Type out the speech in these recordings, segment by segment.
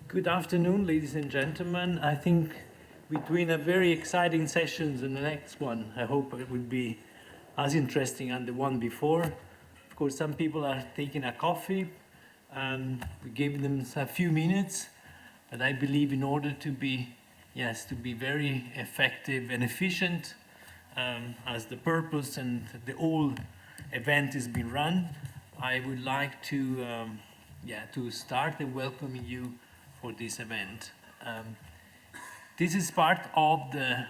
Good afternoon, ladies and gentlemen. I think between a very exciting sessions and the next one, I hope it will be as interesting as the one before. Of course, some people are taking a coffee, and we gave them a few minutes, but I believe in order to be, to be very effective and efficient, as the purpose and the whole event is being run, I would like to, to start and welcoming you for this event. This is part of the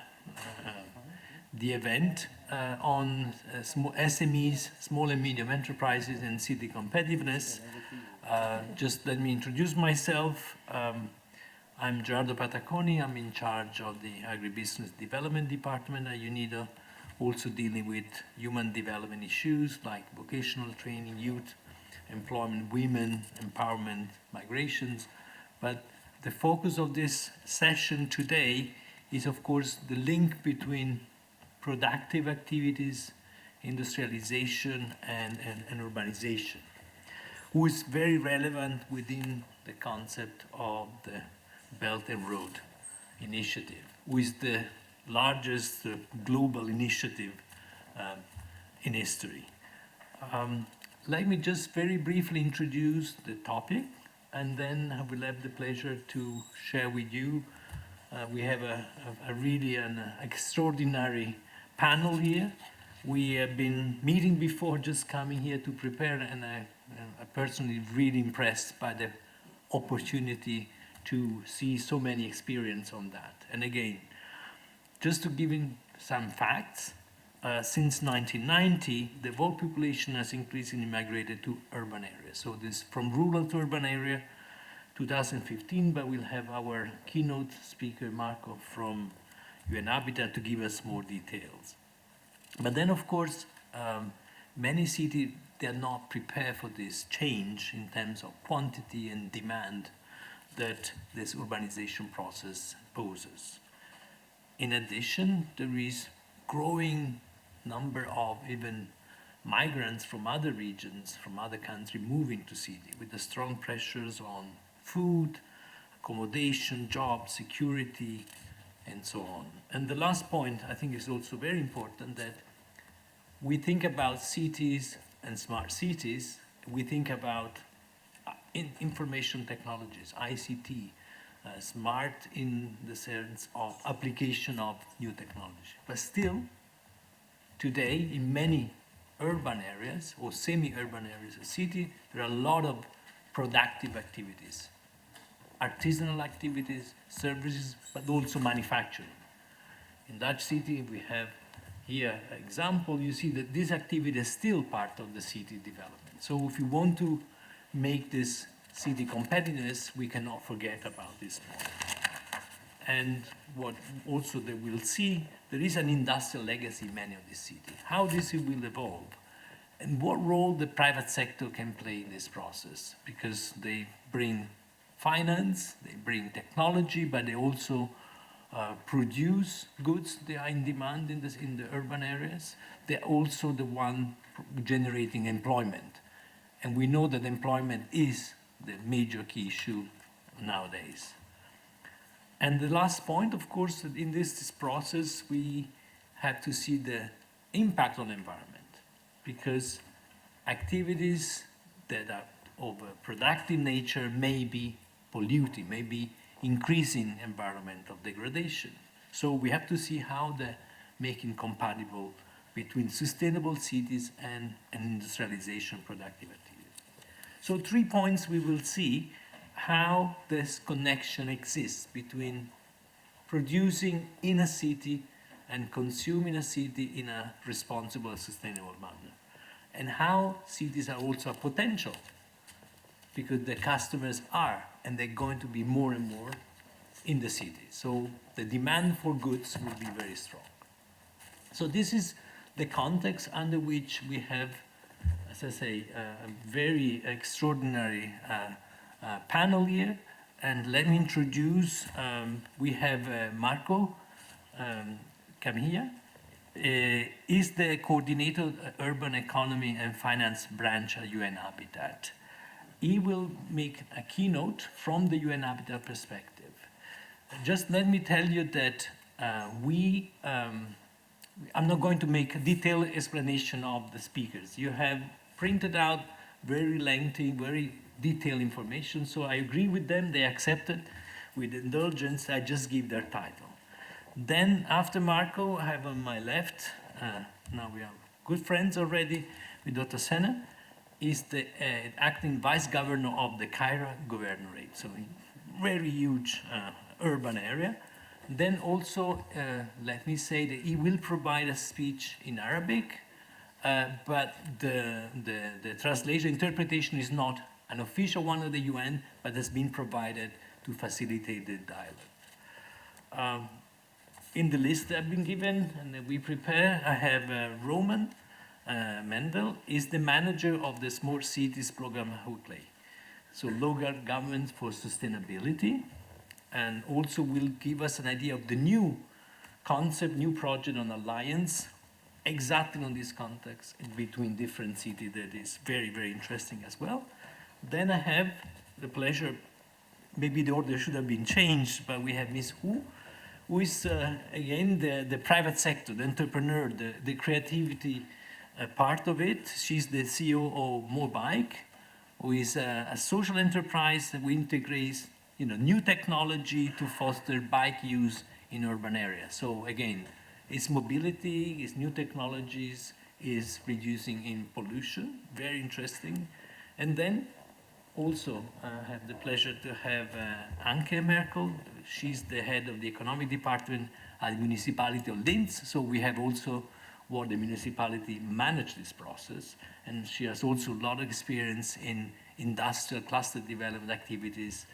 event on SMEs, small and medium enterprises, and city competitiveness. Just let me introduce myself. I'm Gerardo Pataconi. I'm in charge of the Agribusiness Development Department at UNIDO, also dealing with human development issues like vocational training, youth employment, women empowerment, migrations. But the focus of this session today is, of course, the link between productive activities, industrialization, and urbanization, who is very relevant within the concept of the Belt and Road Initiative, who is the largest global initiative in history. Let me just very briefly introduce the topic, and then I will have the pleasure to share with you. We have a really an extraordinary panel here. We have been meeting before just coming here to prepare, and I'm personally really impressed by the opportunity to see so many experience on that. And again, just to give you some facts, since 1990, the world population has increasingly migrated to urban areas. So this from rural to urban area, 2015, but we'll have our keynote speaker, Marco, from UNIDO to give us more details. But then, of course, many cities, they're not prepared for this change in terms of quantity and demand that this urbanization process poses. In addition, there is growing number of even migrants from other regions, from other countries moving to city with the strong pressures on food, accommodation, jobs, security, and so on. And the last point I think is also very important, that we think about cities and smart cities, we think about information technologies, ICT, smart in the sense of application of new technology. But still, today, in many urban areas or semi-urban areas of city, there are a lot of productive activities, artisanal activities, services, but also manufacturing. In Dutch city, we have here an example. You see that this activity is still part of the city development. So if you want to make this city competitiveness, we cannot forget about this point. And what also they will see, there is an industrial legacy in many of these cities. How this will evolve, and what role the private sector can play in this process, because they bring finance, they bring technology, but they also produce goods. They are in demand in the urban areas. They're also the one generating employment. And we know that employment is the major key issue nowadays. And the last point, of course, in this process, we have to see the impact on environment, because activities that are of a productive nature may be polluting, may be increasing environmental degradation. So we have to see how the making compatible between sustainable cities and industrialization productive activity. So 3 points we will see how this connection exists between producing in a city and consuming a city in a responsible, sustainable manner. And how cities are also a potential, because the customers are, and they're going to be more and more in the city. So the demand for goods will be very strong. So this is the context under which we have, as I say, a very extraordinary panel here. And let me introduce, we have Marco Camilla, is the coordinator of Urban Economy and Finance branch at UN Habitat. he will make a keynote from the UN Habitat perspective. Just let me tell you that I'm not going to make a detailed explanation of the speakers. You have printed out very lengthy, very detailed information, so I agree with them, they accepted. With indulgence, I just give their title. Then after Marco, I have on my left, now we are good friends already, with Dr. Senna, is the acting vice governor of the Cairo governorate, so very huge urban area. Then also, let me say that he will provide a speech in Arabic, but the translation, interpretation is not an official one of the UN, but has been provided to facilitate the dialogue. In the list that I've been given and that we prepare, I have Roman Mendel is the manager of the Smart Cities program Hukley. So local government for sustainability, and also will give us an idea of the new concept, new project on alliance, exactly on this context between different cities that is very, very interesting as well. Then I have the pleasure, maybe the order should have been changed, but we have Ms. who is, again, the private sector, the entrepreneur, the creativity part of it. She's the CEO of Mobike, who is a social enterprise that integrates new technology to foster bike use in urban areas. So again, it's mobility, it's new technologies, is reducing in pollution, very interesting. And then also I have the pleasure to have Anke Merkel. She's the head of the economic department at the municipality of Linz. So we have also what the municipality managed this process. And she has also a lot of experience in industrial cluster development activities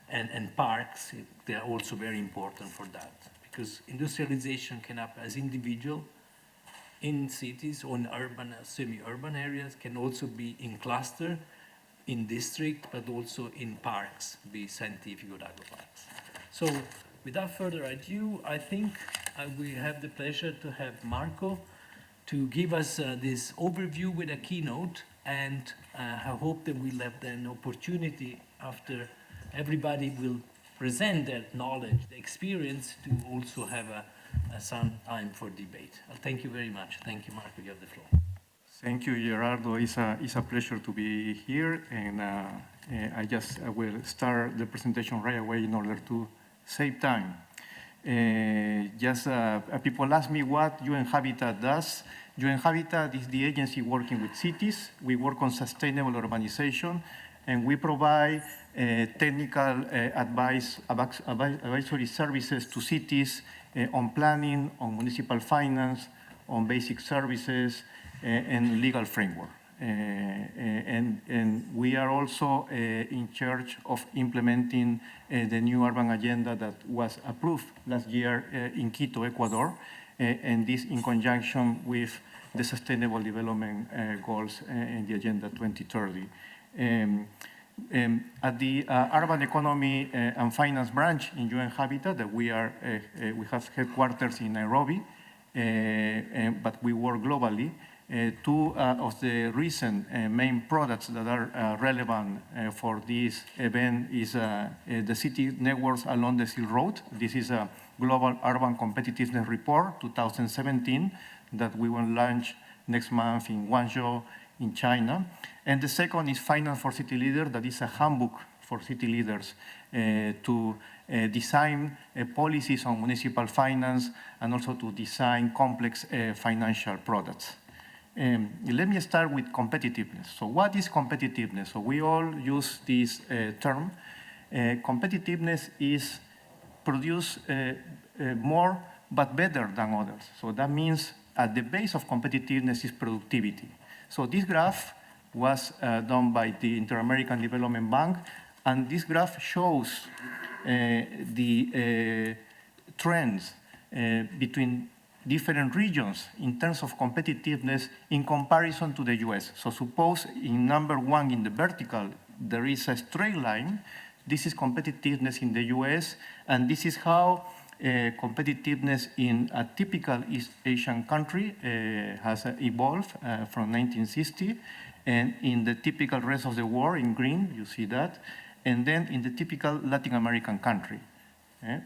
and parks. They are also very important for that, because industrialization can happen as individual in cities or in urban, semi-urban areas, can also be in cluster, in district, but also in parks, be scientific or agro parks. So without further ado, I think we have the pleasure to have Marco to give us this overview with a keynote, and I hope that we'll have an opportunity after everybody will present their knowledge, the experience, to also have some time for debate. Thank you very much. Thank you, Marco. You have the floor. Thank you, Gerardo. It's a pleasure to be here, and I will start the presentation right away in order to save time. People ask me what UN Habitat does. UN Habitat is the agency working with cities. We work on sustainable urbanization, and we provide technical advisory services to cities on planning, on municipal finance, on basic services, and legal framework. And we are also in charge of implementing the new urban agenda that was approved last year in Quito, Ecuador, and this in conjunction with the Sustainable Development Goals and the Agenda 2030. At the Urban Economy and Finance branch in UN Habitat, that we have headquarters in Nairobi, but we work globally. Two of the recent main products that are relevant for this event is the city networks along the Silk Road. This is a Global Urban Competitiveness Report 2017 that we will launch next month in Guangzhou in China. And the second is Finance for City Leaders, that is a handbook for city leaders to design policies on municipal finance and also to design complex financial products. Let me start with competitiveness. So what is competitiveness? So we all use this term. Competitiveness is produce more but better than others. So that means at the base of competitiveness is productivity. So this graph was done by the Inter-American Development Bank, and this graph shows the trends between different regions in terms of competitiveness in comparison to the US. So suppose in number one in the vertical, there is a straight line. This is competitiveness in the US, and this is how competitiveness in a typical East Asian country has evolved from 1960. And in the typical rest of the world, in green, you see that. And then in the typical Latin American country.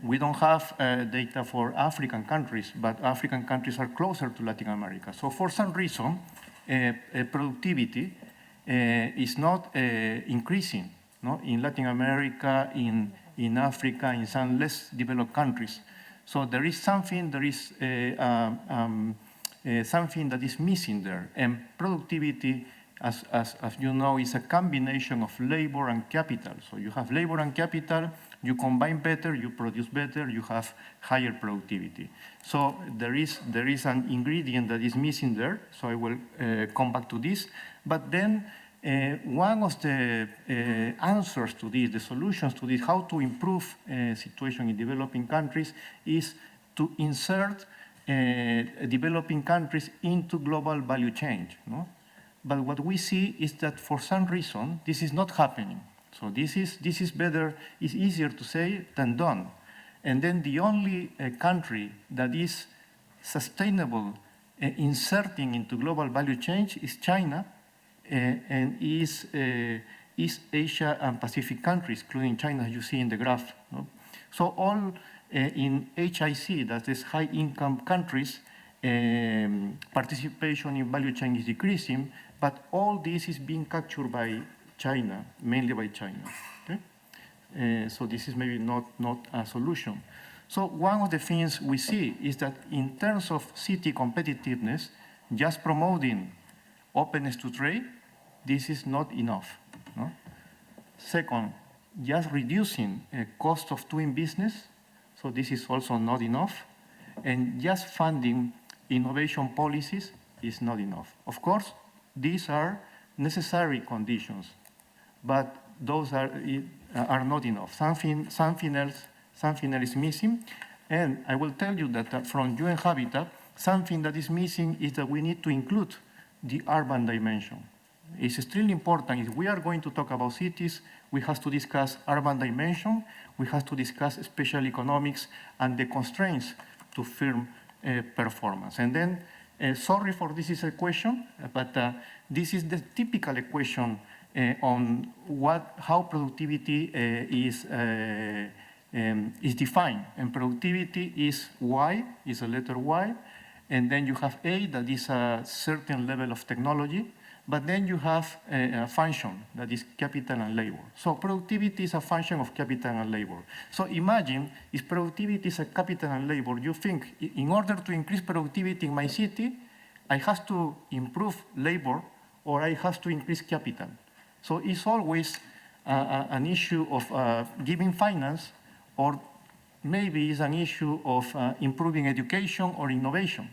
We don't have data for African countries, but African countries are closer to Latin America. So for some reason, productivity is not increasing, no? In Latin America, in Africa, in some less developed countries. So there is something, something that is missing there. And productivity, as you know, is a combination of labor and capital. So you have labor and capital, you combine better, you produce better, you have higher productivity. So there is an ingredient that is missing there, so I will come back to this. But then one of the answers to this, the solutions to this, how to improve situation in developing countries is to insert developing countries into global value chain. No? But what we see is that for some reason, this is not happening. So this is better, is easier to say than done. And then the only country that is sustainable inserting into global value chain is China, and is East Asia and Pacific countries, including China, as you see in the graph. No? So all in HIC, that is high income countries, participation in value chain is decreasing, but all this is being captured by China, mainly by China. Okay? So this is maybe not a solution. So one of the things we see is that in terms of city competitiveness, just promoting openness to trade, this is not enough. No? Second, just reducing cost of doing business, so this is also not enough. And just funding innovation policies is not enough. Of course, these are necessary conditions, but those are not enough. Something else is missing. And I will tell you that from UN Habitat, something that is missing is that we need to include the urban dimension. It's extremely important. If we are going to talk about cities, we have to discuss urban dimension, we have to discuss special economics and the constraints to firm performance. And then, sorry for this is a question, but this is the typical equation on how productivity is defined. And productivity is Y, is a letter Y, and then you have A, that is a certain level of technology, but then you have a function that is capital and labor. So productivity is a function of capital and labor. So imagine if productivity is a capital and labor, you think in order to increase productivity in my city, I have to improve labor or I have to increase capital. So it's always an issue of giving finance, or maybe it's an issue of improving education or innovation.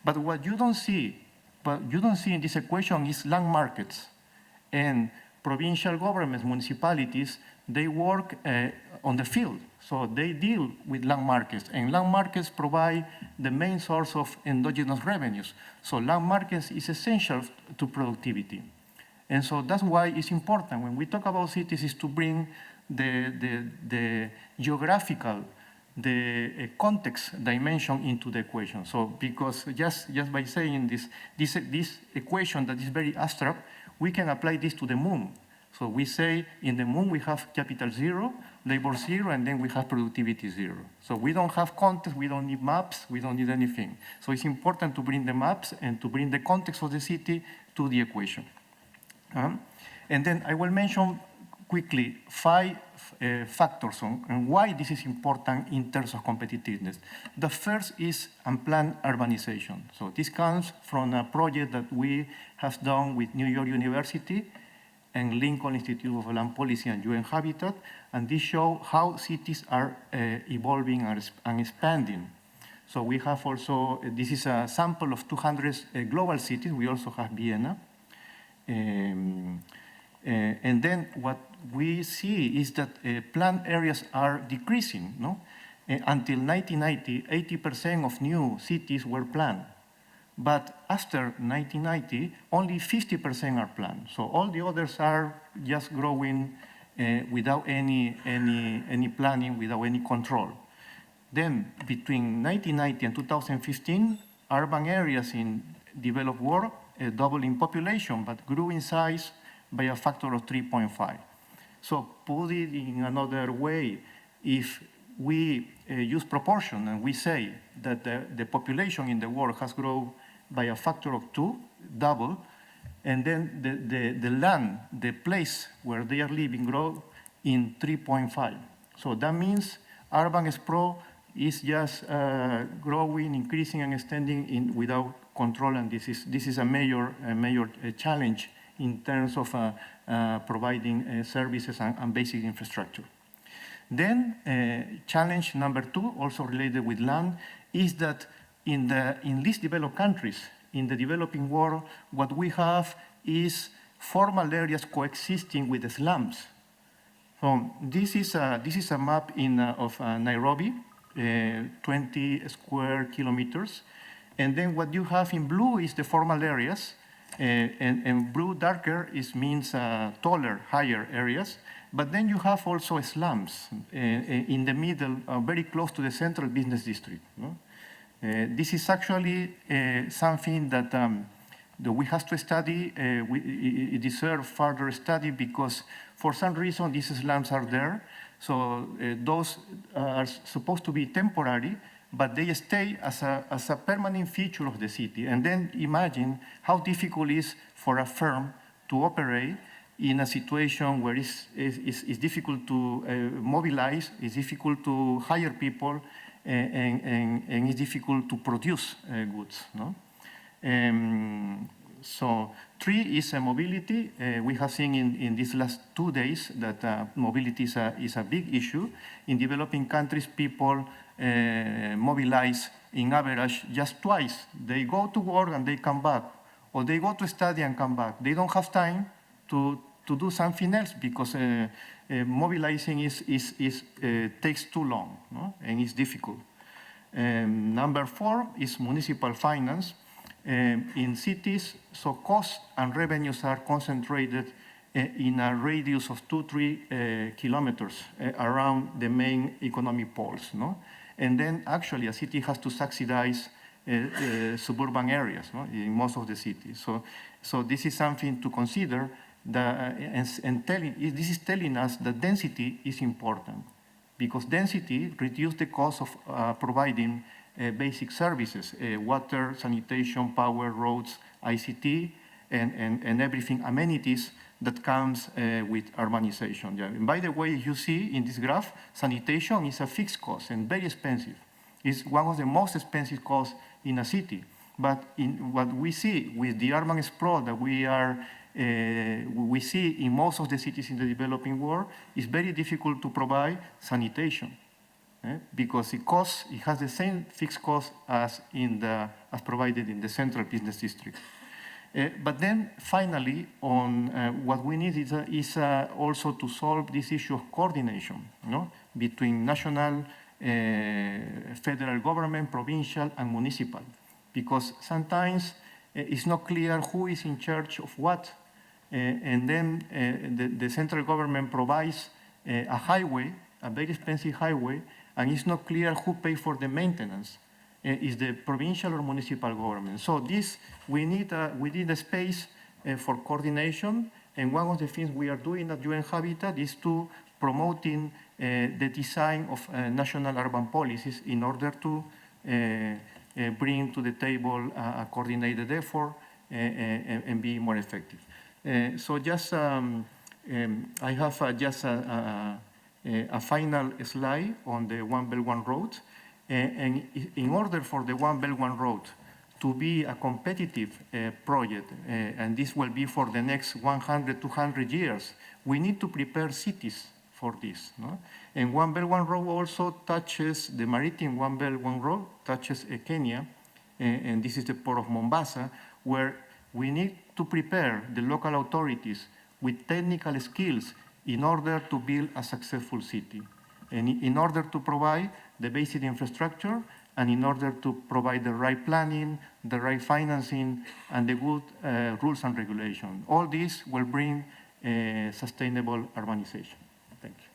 But what you don't see in this equation is land markets. And provincial governments, municipalities, they work on the field. So they deal with land markets. And land markets provide the main source of endogenous revenues. So land markets is essential to productivity. And so that's why it's important when we talk about cities is to bring the geographical, the context dimension into the equation. So because just by saying this equation that is very abstract, we can apply this to the moon. So we say in the moon we have capital 0, labor 0, and then we have productivity 0. So we don't have context, we don't need maps, we don't need anything. So it's important to bring the maps and to bring the context of the city to the equation. And then I will mention quickly 5 factors on why this is important in terms of competitiveness. The first is unplanned urbanization. So this comes from a project that we have done with New York University and Lincoln Institute of Land Policy and UN Habitat, and this shows how cities are evolving and expanding. So we have also, this is a sample of 200 global cities. We also have Vienna. And then what we see is that planned areas are decreasing. No? Until 1990, 80% of new cities were planned. But after 1990, only 50% are planned. So all the others are just growing without any planning, without any control. Then between 1990 and 2015, urban areas in developed world double in population, but grew in size by a factor of 3.5. So put it in another way, if we use proportion and we say that the population in the world has grown by a factor of 2, double, and then the land, the place where they are living, grow in 3.5. So that means urban sprawl is just growing, increasing, and extending without control, and this is a major challenge in terms of providing services and basic infrastructure. Then challenge number 2, also related with land, is that in least developed countries, in the developing world, what we have is formal areas coexisting with the slums. So this is a map of Nairobi, 20 square kilometers. And then what you have in blue is the formal areas, and blue darker means taller, higher areas. But then you have also slums in the middle, very close to the central business district. No? This is actually something that we have to study. It deserves further study because for some reason these slums are there. So those are supposed to be temporary, but they stay as a permanent feature of the city. And then imagine how difficult it is for a firm to operate in a situation where it's difficult to mobilize, it's difficult to hire people, and it's difficult to produce goods. No? So 3 is mobility. We have seen in these last 2 days that mobility is a big issue. In developing countries, people mobilize in average just twice. They go to work and they come back, or they go to study and come back. They don't have time to do something else because mobilizing takes too long, no? And it's difficult. Number 4 is municipal finance. In cities, so costs and revenues are concentrated in a radius of 2-3 kilometers around the main economic poles, no? And then actually a city has to subsidize suburban areas, no? In most of the cities. So this is something to consider, this is telling us that density is important, because density reduces the cost of providing basic services, water, sanitation, power, roads, ICT, and everything, amenities that comes with urbanization. Yeah. And by the way, you see in this graph, sanitation is a fixed cost and very expensive. It's one of the most expensive costs in a city. But in what we see with the urban sprawl that we see in most of the cities in the developing world, it's very difficult to provide sanitation. Because it has the same fixed cost as provided in the central business district. But then finally, what we need is also to solve this issue of coordination, no? Between national, federal government, provincial, and municipal. Because sometimes it's not clear who is in charge of what, and then the central government provides a highway, a very expensive highway, and it's not clear who pays for the maintenance. Is the provincial or municipal government? So we need a space for coordination, and one of the things we are doing at UN Habitat is to promoting the design of national urban policies in order to bring to the table a coordinated effort and be more effective. So just I have just a final slide on the One Belt One Road. And in order for the One Belt One Road to be a competitive project, and this will be for the next 100, 200 years, we need to prepare cities for this. No? And One Belt One Road also touches the maritime One Belt One Road, touches Kenya, and this is the port of Mombasa, where we need to prepare the local authorities with technical skills in order to build a successful city, and in order to provide the basic infrastructure, and in order to provide the right planning, the right financing, and the good rules and regulations. All this will bring sustainable urbanization. Thank you.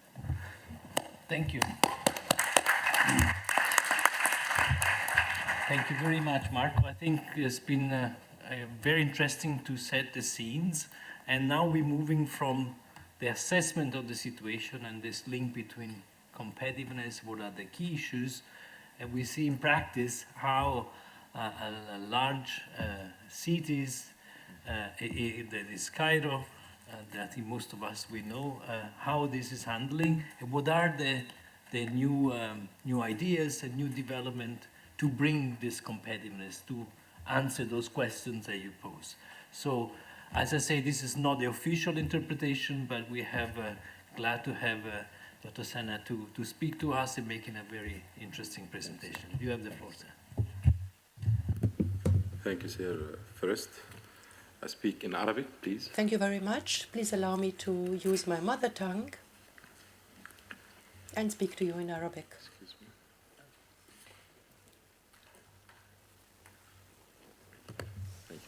Thank you. Thank you very much, Marco. I think it's been very interesting to set the scenes. And now we're moving from the assessment of the situation and this link between competitiveness, what are the key issues, and we see in practice how large cities, that is Cairo, that I think most of us we know how this is handling, and what are the new ideas and new development to bring this competitiveness, to answer those questions that you pose. So, as I say, this is not the official interpretation, but we have glad to have Dr. Senna to speak to us and making a very interesting presentation. You have the floor, sir. Thank you, sir. First, I speak in Arabic, please. Thank you very much. Please allow me to use my mother tongue and speak to you in Arabic. Excuse me. Thank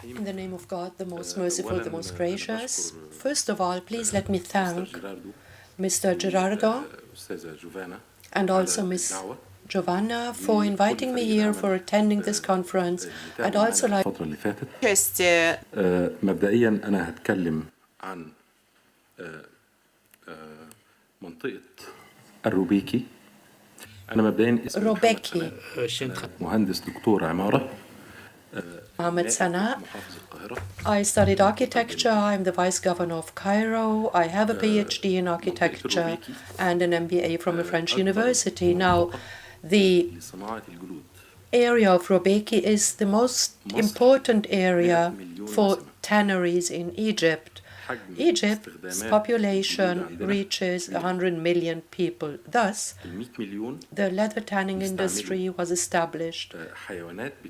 you. In the name of God, the most merciful, the most gracious. First of all, please let me thank Mr. Gerardo and also Ms. Giovanna for inviting me here for attending this conference. I'd also like just مبدئيا أنا هتكلم عن منطقة الروبيكي. أنا مبدئيا اسمي روبيكي مهندس دكتور عمارة. Mohamed Sana. I studied architecture. I'm the vice governor of Cairo. I have a PhD in architecture and an MBA from a French university. Now, the area of Robeki is the most important area for tanneries in Egypt. Egypt's population reaches 100 million people. Thus, the leather tanning industry was established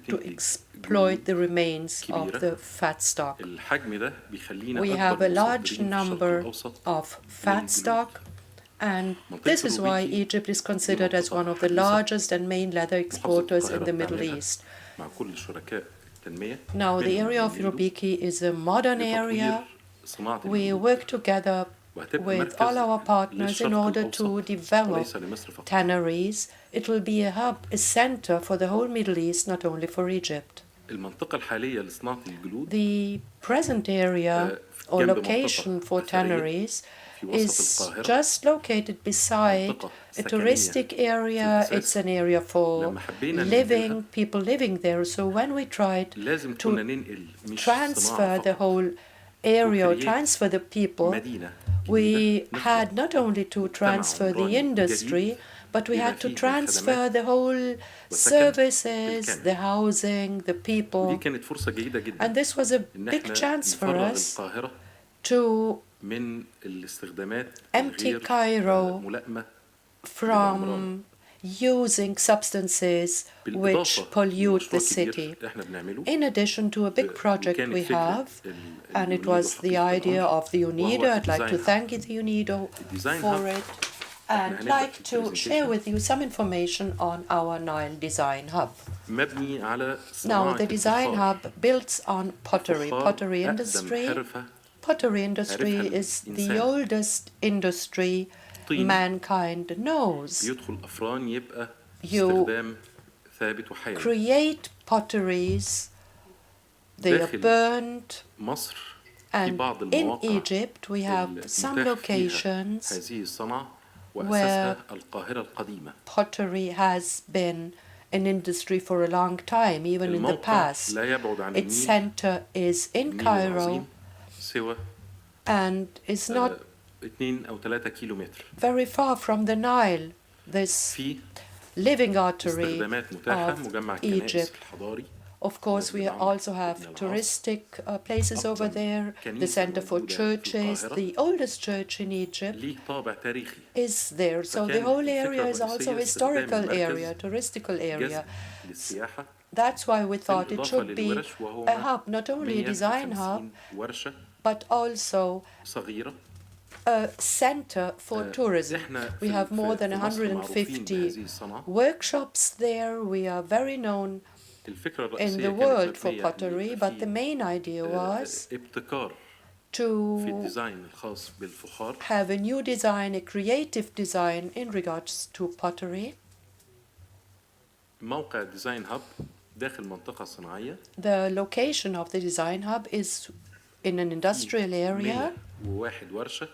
to exploit the remains of the fat stock. We have a large number of fat stock, and this is why Egypt is considered as one of the largest and main leather exporters in the Middle East. Now, the area of Robeki is a modern area. We work together with all our partners in order to develop tanneries. It will be a hub, a center for the whole Middle East, not only for Egypt. The present area or location for tanneries is just located beside a touristic area. It's an area for living, people living there. So when we tried to transfer the whole area, or transfer the people, we had not only to transfer the industry, but we had to transfer the whole services, the housing, the people. And this was a big chance for us to empty Cairo from using substances which pollute the city. In addition to a big project we have, and it was the idea of the UNIDO, I'd like to thank the UNIDO for it, and like to share with you some information on our Nile Design Hub. Now, the Design Hub builds on pottery industry. Pottery industry is the oldest industry mankind knows. You create potteries, they are burned, and in Egypt we have some locations where pottery has been an industry for a long time, even in the past. Its center is in Cairo and is not very far from the Nile, this living artery of Egypt. Of course, we also have touristic places over there, the center for churches. The oldest church in Egypt is there. So the whole area is also a historical area, touristical area. That's why we thought it should be a hub, not only a design hub, but also a center for tourism. We have more than 150 workshops there. We are very known in the world for pottery, but the main idea was to have a new design, a creative design in regards to pottery. داخل منطقة صناعية. The location of the design hub is in an industrial area. وواحد ورشة.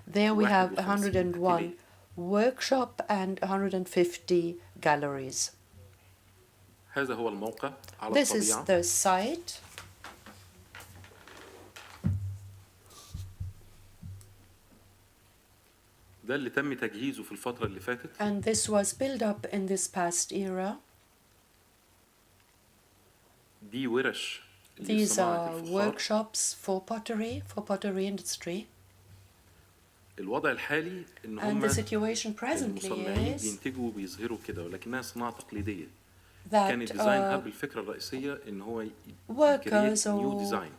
There we have 101 workshop and 150 galleries. هذا هو الموقع على This is الطبيعة. the site. ده اللي تم تجهيزه في الفترة اللي فاتت. And this was built up in this past era. دي ورش These لصناعة are الفخار. workshops for pottery industry. الوضع الحالي إن And هم the situation presently المصنعين is بينتجوا وبيظهروا كده ولكنها صناعة تقليدية. كان that الديزاين هاب الفكرة الرئيسية إن هو workers نيو ديزاين.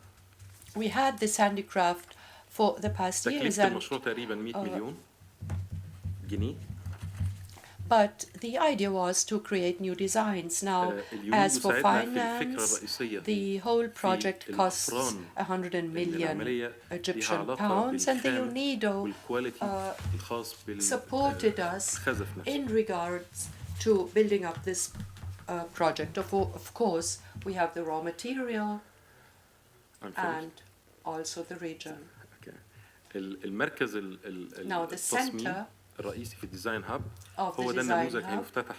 we had this handicraft for the past years تكلفة and المشروع تقريبا 100 مليون جنيه. but the idea was to create new designs. Now, as for finance, the whole project costs 100 million Egyptian pounds, and the UNIDO supported us in regards to building up this project. Of course, we have the raw material and also the region. المركز التصميم الرئيسي في الديزاين هاب هو ده النموذج هيفتتح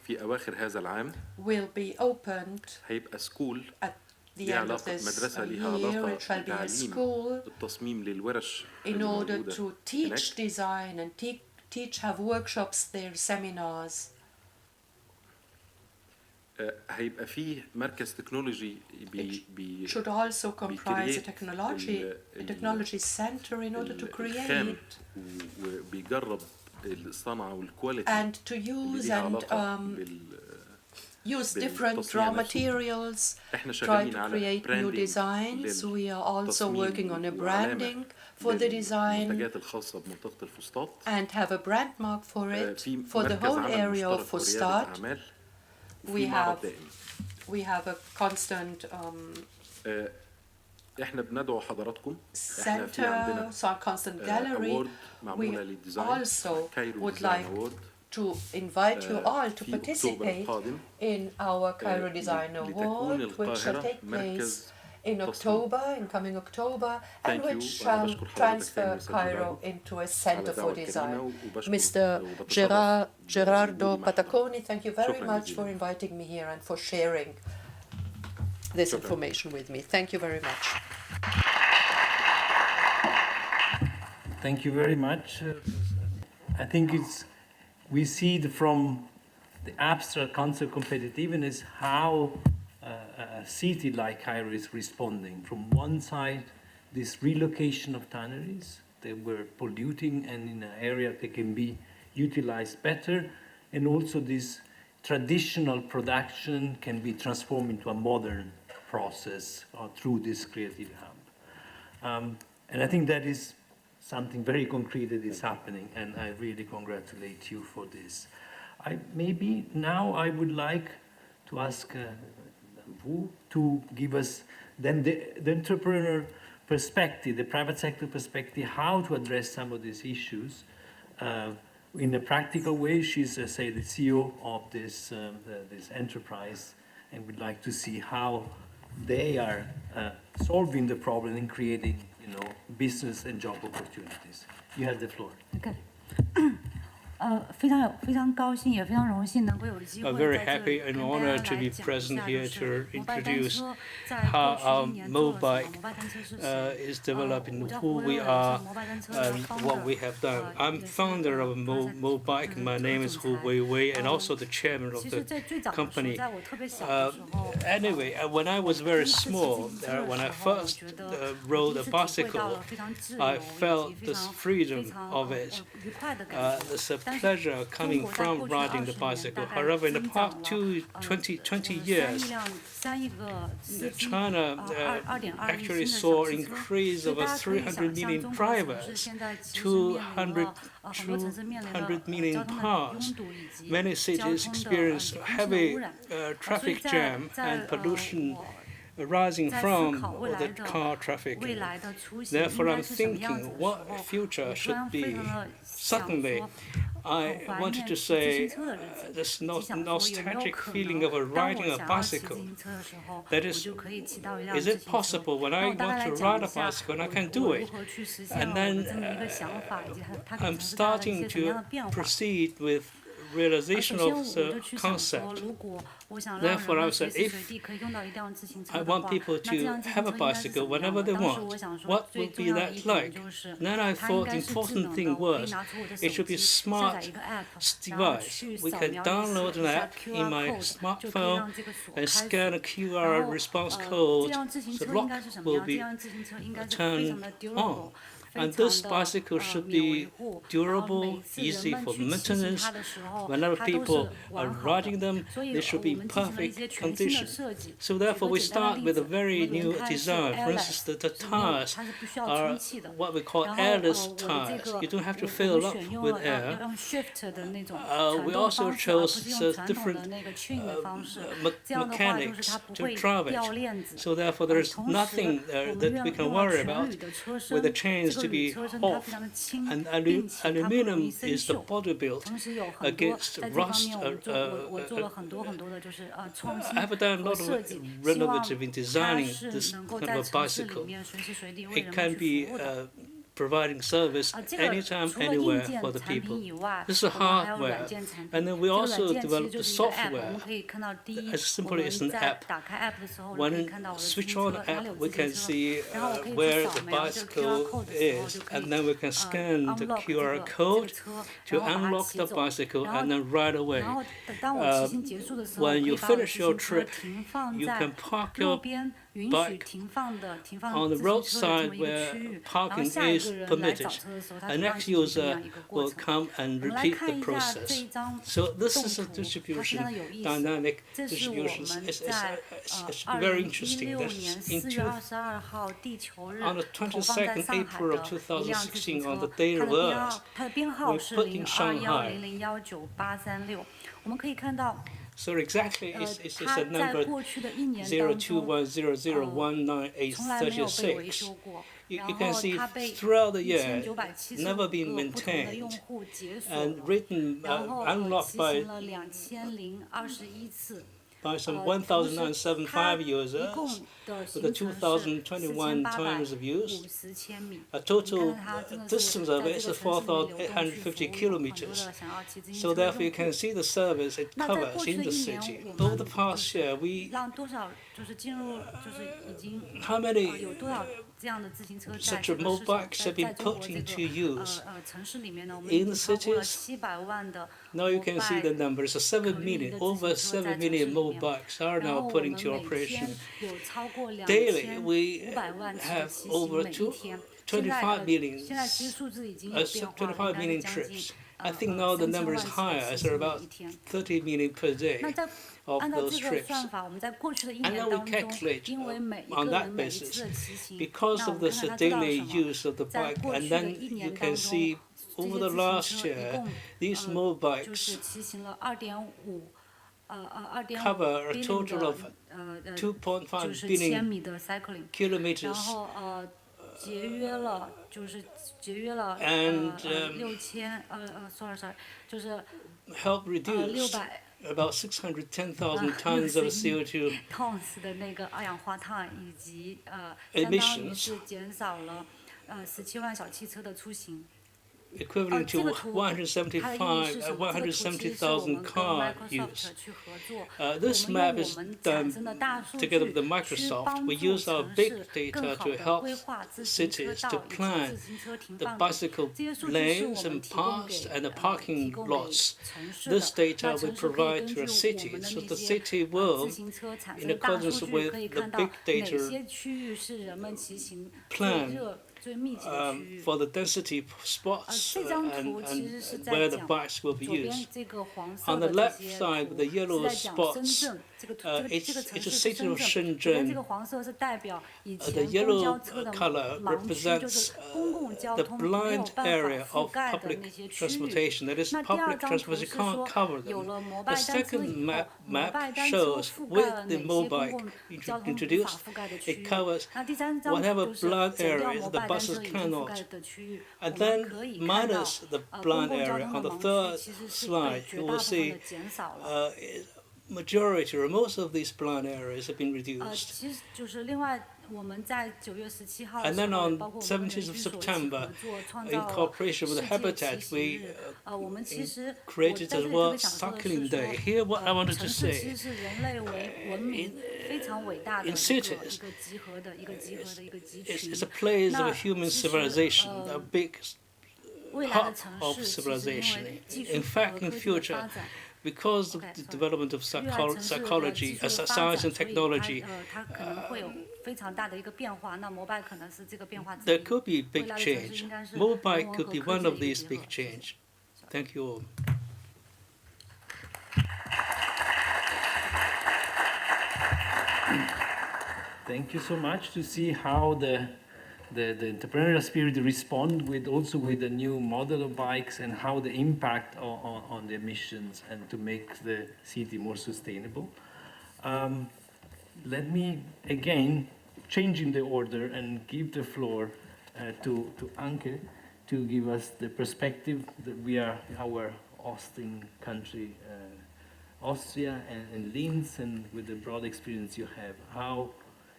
في أواخر هذا العام. Will be opened هيبقى سكول at the end of this مدرسة ليها year. It shall be a school التصميم للورش in order to teach design and teach, have workshops there, seminars. هيبقى فيه مركز تكنولوجي should also comprise a technology center in order to create وبيجرب الصنعة والكواليتي and to use and use different raw materials, try to create new designs. We are also working on a branding for the design and have a brand mark for it for the whole area of Fustat. We have a constant احنا بندعو حضراتكم center, so a constant gallery. We also would like to invite you all to participate in our Cairo Design Award, which shall take place in October, in coming October, and which shall transfer Cairo into a center for design. Mr. Gerardo Pataconi, thank you very much for inviting me here and for sharing this information with me. Thank you very much. Thank you very much. I think we see from the abstract concept competitiveness how a city like Cairo is responding. From one side, this relocation of tanneries, they were polluting, and in an area they can be utilized better, and also this traditional production can be transformed into a modern process through this creative hub. And I think that is something very concrete that is happening, and I really congratulate you for this. Maybe now I would like to ask to give us then the entrepreneur perspective, the private sector perspective, how to address some of these issues in a practical way. She's, say, the CEO of this enterprise, and we'd like to see how they are solving the problem and creating, business and job opportunities. You have the floor. Okay. I'm very happy and honored to be present here to introduce how our mobile is developing, who we are, and what we have done. I'm founder of Mobike. My name is Hu Weiwei, and also the chairman of the company. Anyway, when I was very small, when I first rode a bicycle, I felt this freedom of it. There's a pleasure coming from riding the bicycle. However, in the past 20 years, China actually saw an increase of 300 million drivers, 200 million cars. Many cities experience heavy traffic jam and pollution arising from the car traffic. Therefore, I'm thinking what future should be. Suddenly, I wanted to say this nostalgic feeling of riding a bicycle. That is it possible when I want to ride a bicycle and I can do it? And then I'm starting to proceed with realization of the concept. Therefore, I said, if I want people to have a bicycle whenever they want, what would be that like? And then I thought the important thing was it should be a smart device. We can download an app in my smartphone and scan a QR response code. The lock will be turned on. And this bicycle should be durable, easy for maintenance. Whenever people are riding them, they should be in perfect condition. So therefore, we start with a very new design. For instance, the tires are what we call airless tires. You don't have to fill up with air. We also chose different mechanics to drive it. So therefore, there is nothing there that we can worry about with the chains to be off. And aluminum is the body built against rust. I have done a lot of renovative in designing this kind of a bicycle. It can be providing service anytime, anywhere for the people. This is the hardware. And then we also developed the software as simply as an app. When we switch on the app, we can see where the bicycle is, and then we can scan the QR code to unlock the bicycle and then ride away. When you finish your trip, you can park your bike on the roadside where parking is permitted. A next user will come and repeat the process. So this is a distribution, dynamic distribution. It's very interesting. On the 22nd April of 2016, on the Day of Earth, we put in Shanghai. So exactly, it's a number 0210019836. You can see throughout the year, never been maintained and written, unlocked by some 1,075 users with a 2,021 times of use. A total distance of it is 4,850 kilometers. So therefore you can see the service it covers in the city. Over the past year, how many such motorbikes have been put into use in the cities? Now you can see the numbers. 7 million, over 7 million motorbikes are now put into operation. Daily, we have over 25 million trips. I think now the number is higher, it's about 30 million per day of those trips. And then we calculate on that basis, because of this daily use of the bike, and then you can see over the last year, these motorbikes cover a total of 2.5 billion kilometers. And help reduce about 610,000 tons of CO2 emissions, equivalent to 170,000 car use. This map is done together with Microsoft. We use our big data to help cities to plan the bicycle lanes and paths and the parking lots. This data we provide to a city, so the city will, in accordance with the big data plan, for the density spots and where the bikes will be used. On the left side, the yellow spots, it's a city of Shenzhen. The yellow color represents the blind area of public transportation. That is, public transportation can't cover them. The second map shows with the mobile introduced, it covers whatever blind areas the buses cannot. And then minus the blind area on the third slide, you will see majority or most of these blind areas have been reduced. And then on 17th of September, in cooperation with Habitat, we created a World Cycling Day. Here, what I wanted to say, in cities, it's a place of human civilization, a big hub of civilization. In fact, in future, because of the development of psychology, science and technology, there could be big change. Mobile could be one of these big change. Thank you all. Thank you so much to see how the entrepreneurial spirit respond also with the new model of bikes and how the impact on the emissions and to make the city more sustainable. Let me again change in the order and give the floor to Anke to give us the perspective that we are our hosting country, Austria and Linz, and with the broad experience you have, how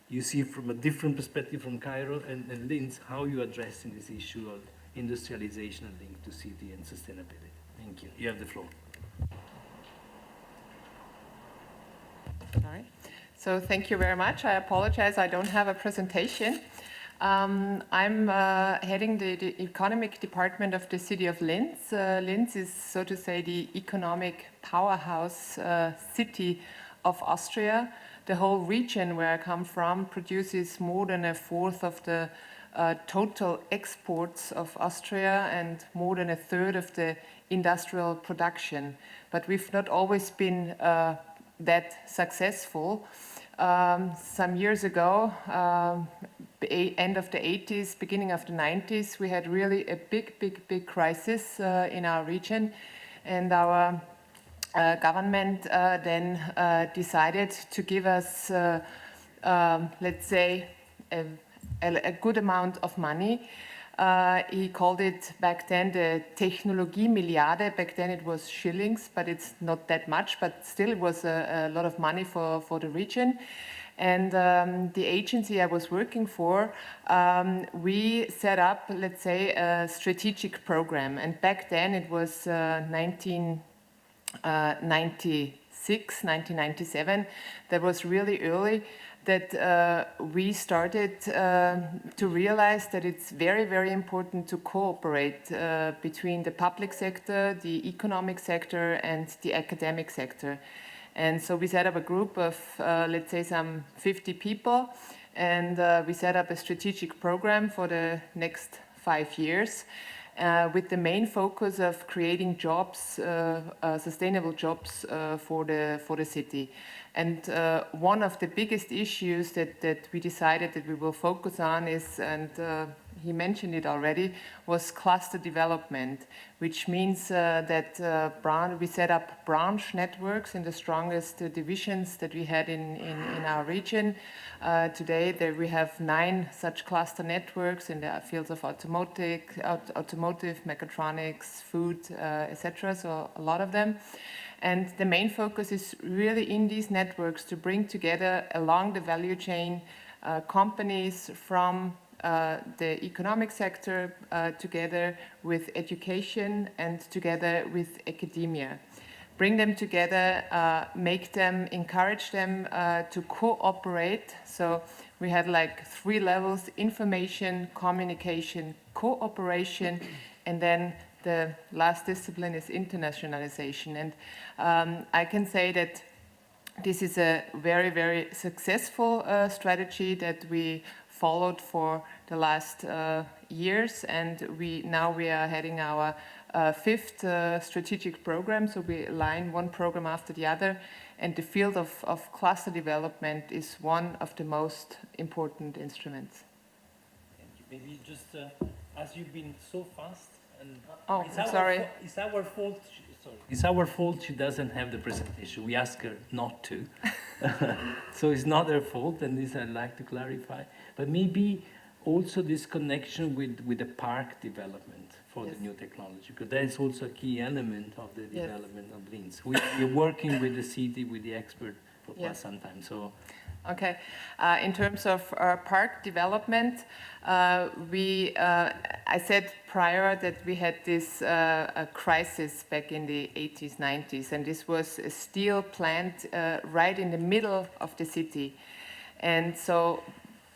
you see from a different perspective from Cairo and Linz, how you addressing this issue of industrialization linked to city and sustainability. Thank you. You have the floor. Sorry. So thank you very much. I apologize, I don't have a presentation. I'm heading the economic department of the city of Linz. Linz is, so to say, the economic powerhouse city of Austria. The whole region where I come from produces more than a fourth of the total exports of Austria and more than a third of the industrial production. But we've not always been that successful. Some years ago, end of the 80s, beginning of the 90s, we had really a big crisis in our region, and our government then decided to give us, let's say, a good amount of money. He called it back then the Technologie-Milliarde. Back then it was shillings, but it's not that much, but still it was a lot of money for the region. And the agency I was working for, we set up, let's say, a strategic program. And back then it was 1997. That was really early that we started to realize that it's very important to cooperate between the public sector, the economic sector, and the academic sector. And so we set up a group of, let's say, some 50 people, and we set up a strategic program for the next 5 years. With the main focus of creating jobs, sustainable jobs for the city. And one of the biggest issues that we decided that we will focus on is, and he mentioned it already, was cluster development, which means that we set up branch networks in the strongest divisions that we had in our region. Today we have 9 such cluster networks in the fields of automotive, mechatronics, food, etc. So a lot of them. And the main focus is really in these networks to bring together along the value chain companies from the economic sector together with education and together with academia. Bring them together, encourage them to cooperate. So we had like 3 levels: information, communication, cooperation, and then the last discipline is internationalization. And I can say that this is a very successful strategy that we followed for the last years, and now we are heading our 5th strategic program, so we align one program after the other, and the field of cluster development is one of the most important instruments. Thank you. Maybe just as you've been so fast, and sorry. It's our fault. Sorry. It's our fault she doesn't have the presentation. We asked her not to. So it's not her fault, and this I'd like to clarify. But maybe also this connection with the park development for the new technology, because that is also a key element of the development of Linz. We're working with the city, with the expert for quite some time. So, okay, in terms of park development, I said prior that we had this a crisis back in the 80s, 90s, and this was a steel plant right in the middle of the city. And so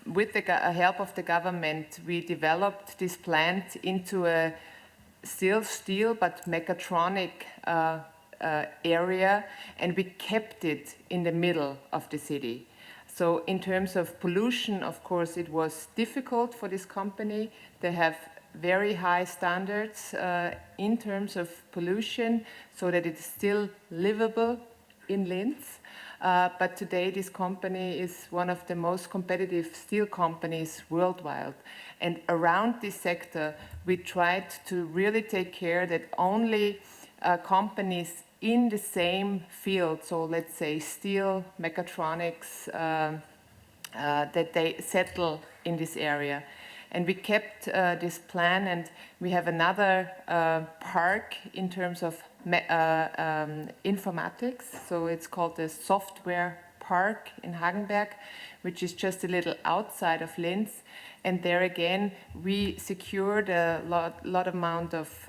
with the help of the government, we developed this plant into a still steel but mechatronic area, and we kept it in the middle of the city. So in terms of pollution, of course, it was difficult for this company. They have very high standards in terms of pollution, so that it's still livable in Linz. But today this company is one of the most competitive steel companies worldwide. And around this sector, we tried to really take care that only companies in the same field, so let's say steel, mechatronics, that they settle in this area. And we kept this plan, and we have another park in terms of informatics. So it's called the Software Park in Hagenberg, which is just a little outside of Linz. And there again, we secured a lot amount of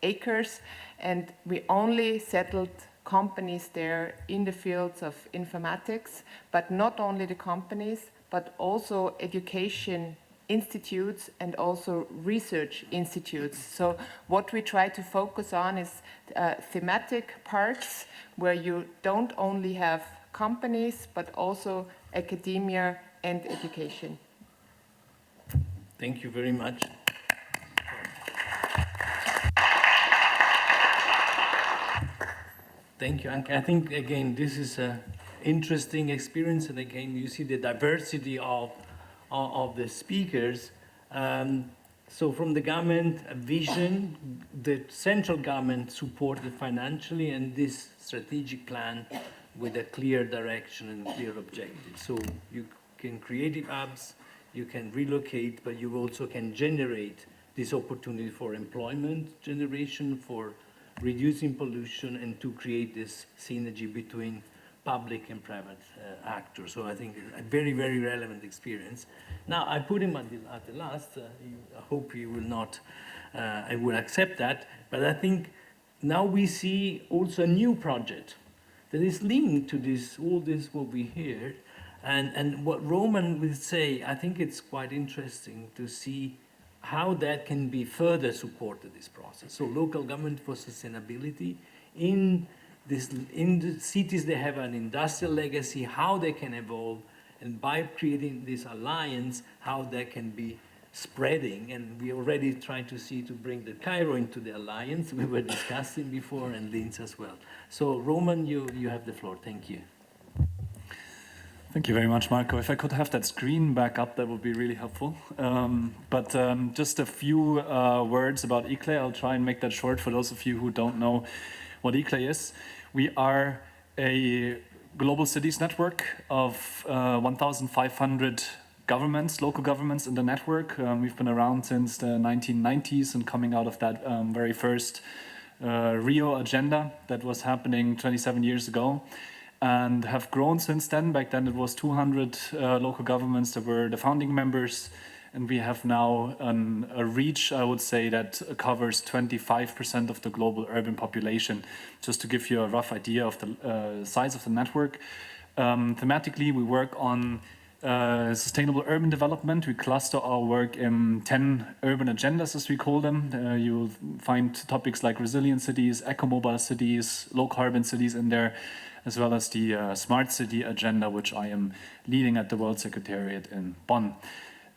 acres, and we only settled companies there in the fields of informatics, but not only the companies, but also education institutes and also research institutes. So what we try to focus on is thematic parks where you don't only have companies, but also academia and education. Thank you very much. Thank you, Anke. I think, again, this is an interesting experience, and again, you see the diversity of the speakers. So from the government, a vision, the central government supported financially, and this strategic plan with a clear direction and clear objectives. So you can create hubs, you can relocate, but you also can generate this opportunity for employment generation, for reducing pollution, and to create this synergy between public and private actors. So I think a very, very relevant experience. Now, I put him at the last. I hope you will not, I will accept that. But I think now we see also a new project that is linked to this, all this what we heard. And what Roman will say, I think it's quite interesting to see how that can be further supported, this process. So local government for sustainability in the cities, they have an industrial legacy, how they can evolve, and by creating this alliance, how that can be spreading. And we already trying to see to bring the Cairo into the alliance we were discussing before, and Linz as well. So Roman, you have the floor. Thank you. Thank you very much, Marco. If I could have that screen back up, that would be really helpful. But just a few words about ICLEI. I'll try and make that short for those of you who don't know what ICLEI is. We are a global cities network of 1,500 governments, local governments in the network. We've been around since the 1990s, and coming out of that very first Rio agenda that was happening 27 years ago, and have grown since then. Back then it was 200 local governments that were the founding members, and we have now a reach, I would say, that covers 25% of the global urban population, just to give you a rough idea of the size of the network. Thematically, we work on sustainable urban development. We cluster our work in 10 urban agendas, as we call them. You'll find topics like resilient cities, eco-mobile cities, low-carbon cities in there, as well as the Smart City Agenda, which I am leading at the World Secretariat in Bonn.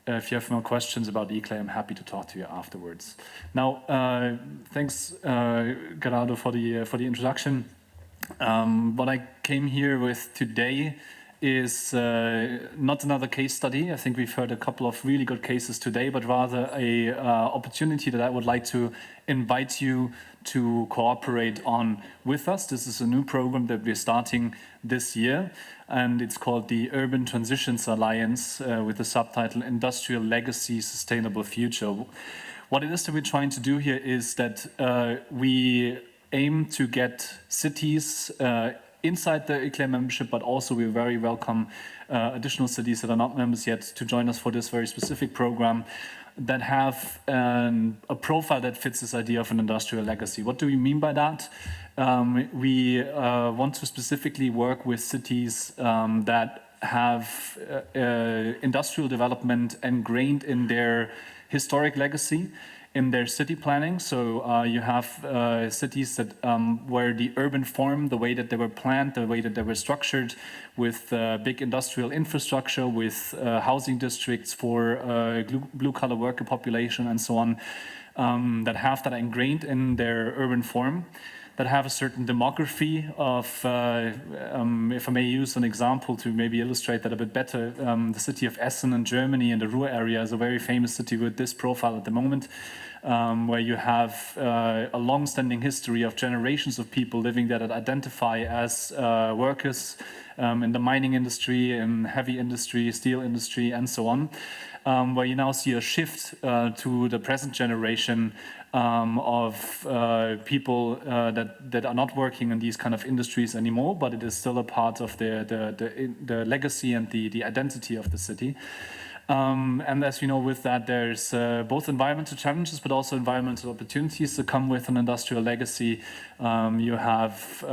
If you have more questions about ICLEI, I'm happy to talk to you afterwards. Now, thanks, Gerardo, for the introduction. What I came here with today is not another case study. I think we've heard a couple of really good cases today, but rather a opportunity that I would like to invite you to cooperate on with us. This is a new program that we're starting this year, and it's called the Urban Transitions Alliance with the subtitle Industrial Legacy, Sustainable Future. What it is that we're trying to do here is that we aim to get cities inside the ECLAIR membership, but also we very welcome additional cities that are not members yet to join us for this very specific program that have a profile that fits this idea of an industrial legacy. What do we mean by that? We want to specifically work with cities that have industrial development ingrained in their historic legacy, in their city planning. So you have cities that where the urban form, the way that they were planned, the way that they were structured, with big industrial infrastructure, with housing districts for blue-collar worker population and so on, that have that ingrained in their urban form, that have a certain demography of, if I may use an example to maybe illustrate that a bit better, the city of Essen in Germany in the Ruhr area is a very famous city with this profile at the moment, where you have a long-standing history of generations of people living there that identify as workers in the mining industry, in heavy industry, steel industry, and so on, where you now see a shift to the present generation of people that are not working in these kind of industries anymore, but it is still a part of the legacy and the identity of the city. And as you know, with that, there's both environmental challenges, but also environmental opportunities that come with an industrial legacy. You have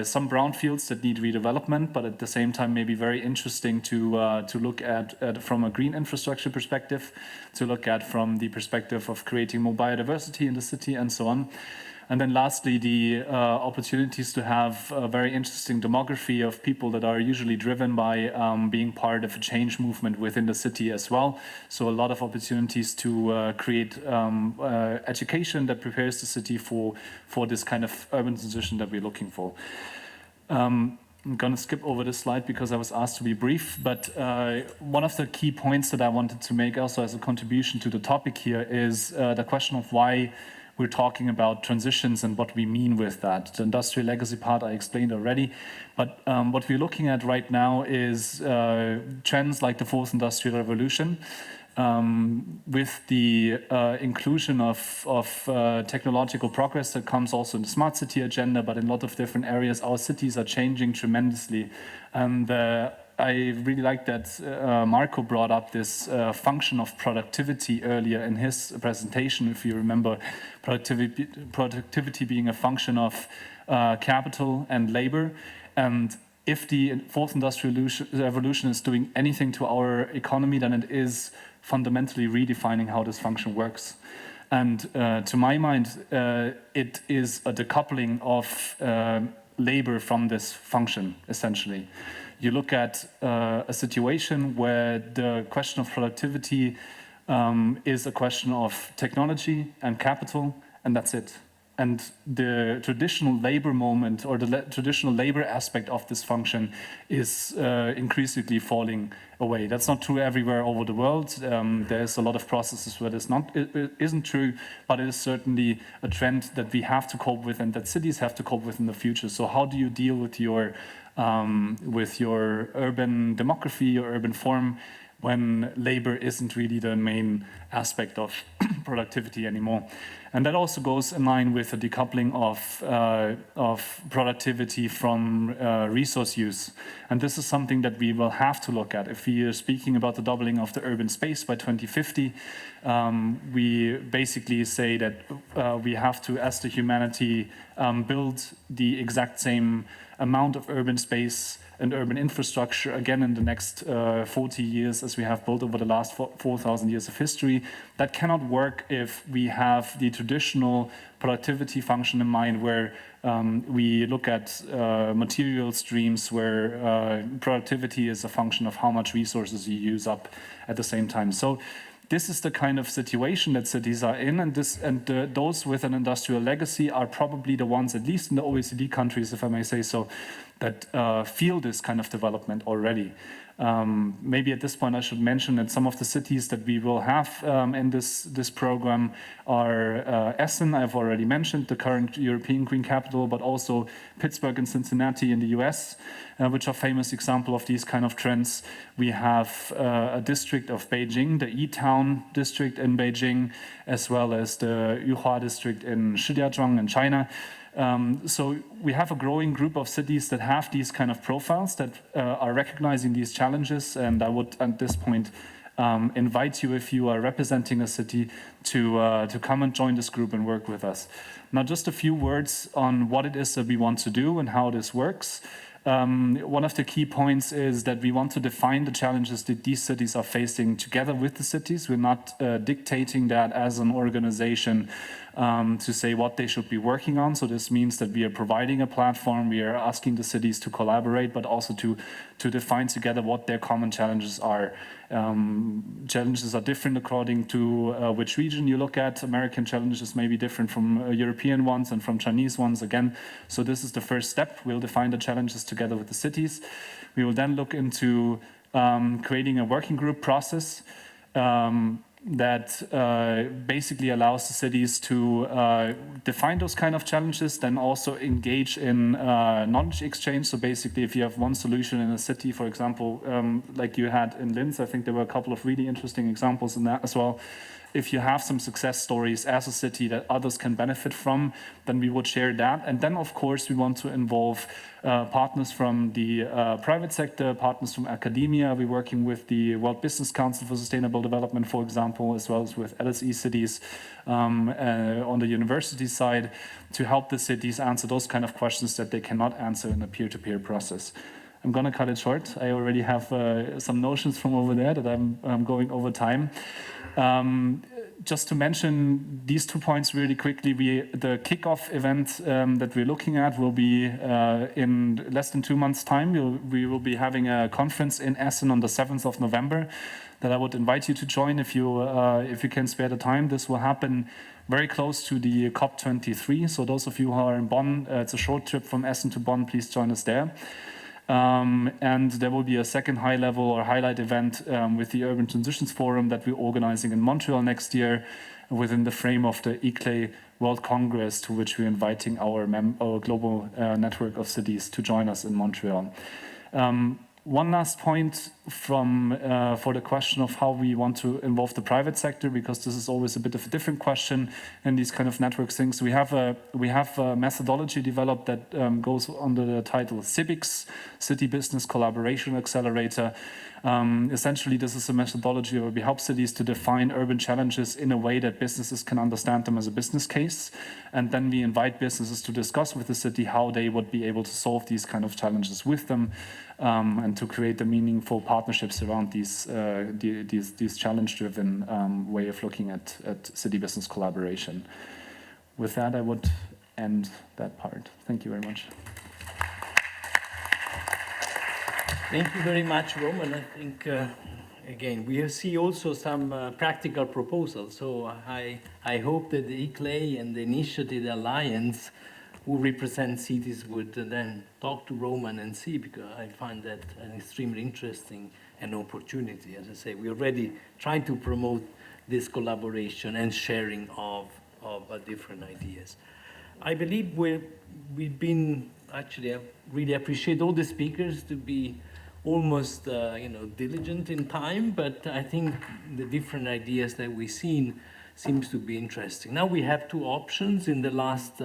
some brownfields that need redevelopment, but at the same time, maybe very interesting to look at from a green infrastructure perspective, to look at from the perspective of creating more biodiversity in the city and so on. And then lastly, the opportunities to have a very interesting demography of people that are usually driven by being part of a change movement within the city as well. So a lot of opportunities to create education that prepares the city for this kind of urban transition that we're looking for. I'm going to skip over this slide because I was asked to be brief, but one of the key points that I wanted to make also as a contribution to the topic here is the question of why we're talking about transitions and what we mean with that. The industrial legacy part I explained already, but what we're looking at right now is trends like the fourth industrial revolution, with the inclusion of technological progress that comes also in the smart city agenda, but in a lot of different areas, our cities are changing tremendously. And I really like that Marco brought up this function of productivity earlier in his presentation, if you remember, productivity being a function of capital and labor. And if the fourth industrial revolution is doing anything to our economy, then it is fundamentally redefining how this function works. And to my mind, it is a decoupling of labor from this function, essentially. You look at a situation where the question of productivity is a question of technology and capital, and that's it. And the traditional labor moment or the traditional labor aspect of this function is increasingly falling away. That's not true everywhere over the world. There's a lot of processes where it isn't true, but it is certainly a trend that we have to cope with and that cities have to cope with in the future. So how do you deal with your urban demography, your urban form, when labor isn't really the main aspect of productivity anymore? And that also goes in line with the decoupling of productivity from resource use. And this is something that we will have to look at. If we are speaking about the doubling of the urban space by 2050, we basically say that we have to, as the humanity, build the exact same amount of urban space and urban infrastructure again in the next 40 years as we have built over the last 4,000 years of history. That cannot work if we have the traditional productivity function in mind, where we look at material streams where productivity is a function of how much resources you use up at the same time. So this is the kind of situation that cities are in, and those with an industrial legacy are probably the ones, at least in the OECD countries, if I may say so, that feel this kind of development already. Maybe at this point I should mention that some of the cities that we will have in this program are Essen, I've already mentioned, the current European Green Capital, but also Pittsburgh and Cincinnati in the US, which are famous example of these kind of trends. We have a district of Beijing, the E-Town district in Beijing, as well as the Yuhua district in Shijiazhuang in China. So we have a growing group of cities that have these kind of profiles that are recognizing these challenges, and I would at this point invite you, if you are representing a city, to come and join this group and work with us. Now, just a few words on what it is that we want to do and how this works. One of the key points is that we want to define the challenges that these cities are facing together with the cities. We're not dictating that as an organization to say what they should be working on. So this means that we are providing a platform, we are asking the cities to collaborate, but also to define together what their common challenges are. Challenges are different according to which region you look at. American challenges may be different from European ones and from Chinese ones again. So this is the first step. We'll define the challenges together with the cities. We will then look into creating a working group process that basically allows the cities to define those kind of challenges, then also engage in knowledge exchange. So basically, if you have one solution in a city, for example, like you had in Linz, I think there were a couple of really interesting examples in that as well. If you have some success stories as a city that others can benefit from, then we would share that. And then, of course, we want to involve partners from the private sector, partners from academia. We're working with the World Business Council for Sustainable Development, for example, as well as with LSE cities on the university side, to help the cities answer those kind of questions that they cannot answer in a peer-to-peer process. I'm going to cut it short. I already have some notions from over there that I'm going over time. Just to mention these 2 points really quickly, the kickoff event that we're looking at will be in less than 2 months' time. We will be having a conference in Essen on the 7th of November that I would invite you to join if you can spare the time. This will happen very close to the COP23. So those of you who are in Bonn, it's a short trip from Essen to Bonn, please join us there. And there will be a second high-level or highlight event with the Urban Transitions Forum that we're organizing in Montreal next year within the frame of the ICLEI World Congress, to which we're inviting our global network of cities to join us in Montreal. One last point for the question of how we want to involve the private sector, because this is always a bit of a different question in these kind of network things. We have a methodology developed that goes under the title CIBIX, City Business Collaboration Accelerator. Essentially, this is a methodology where we help cities to define urban challenges in a way that businesses can understand them as a business case. And then we invite businesses to discuss with the city how they would be able to solve these kind of challenges with them, and to create the meaningful partnerships around these challenge-driven way of looking at city business collaboration. With that, I would end that part. Thank you very much. Thank you very much, Roman. I think, again, we see also some practical proposals. So I hope that the ICLEI and the Initiative Alliance, who represent cities, would then talk to Roman and see, because I find that an extremely interesting an opportunity. As I say, we're already trying to promote this collaboration and sharing of different ideas. I believe we've been, actually, I really appreciate all the speakers to be almost diligent in time, but I think the different ideas that we've seen seems to be interesting. Now we have 2 options in the last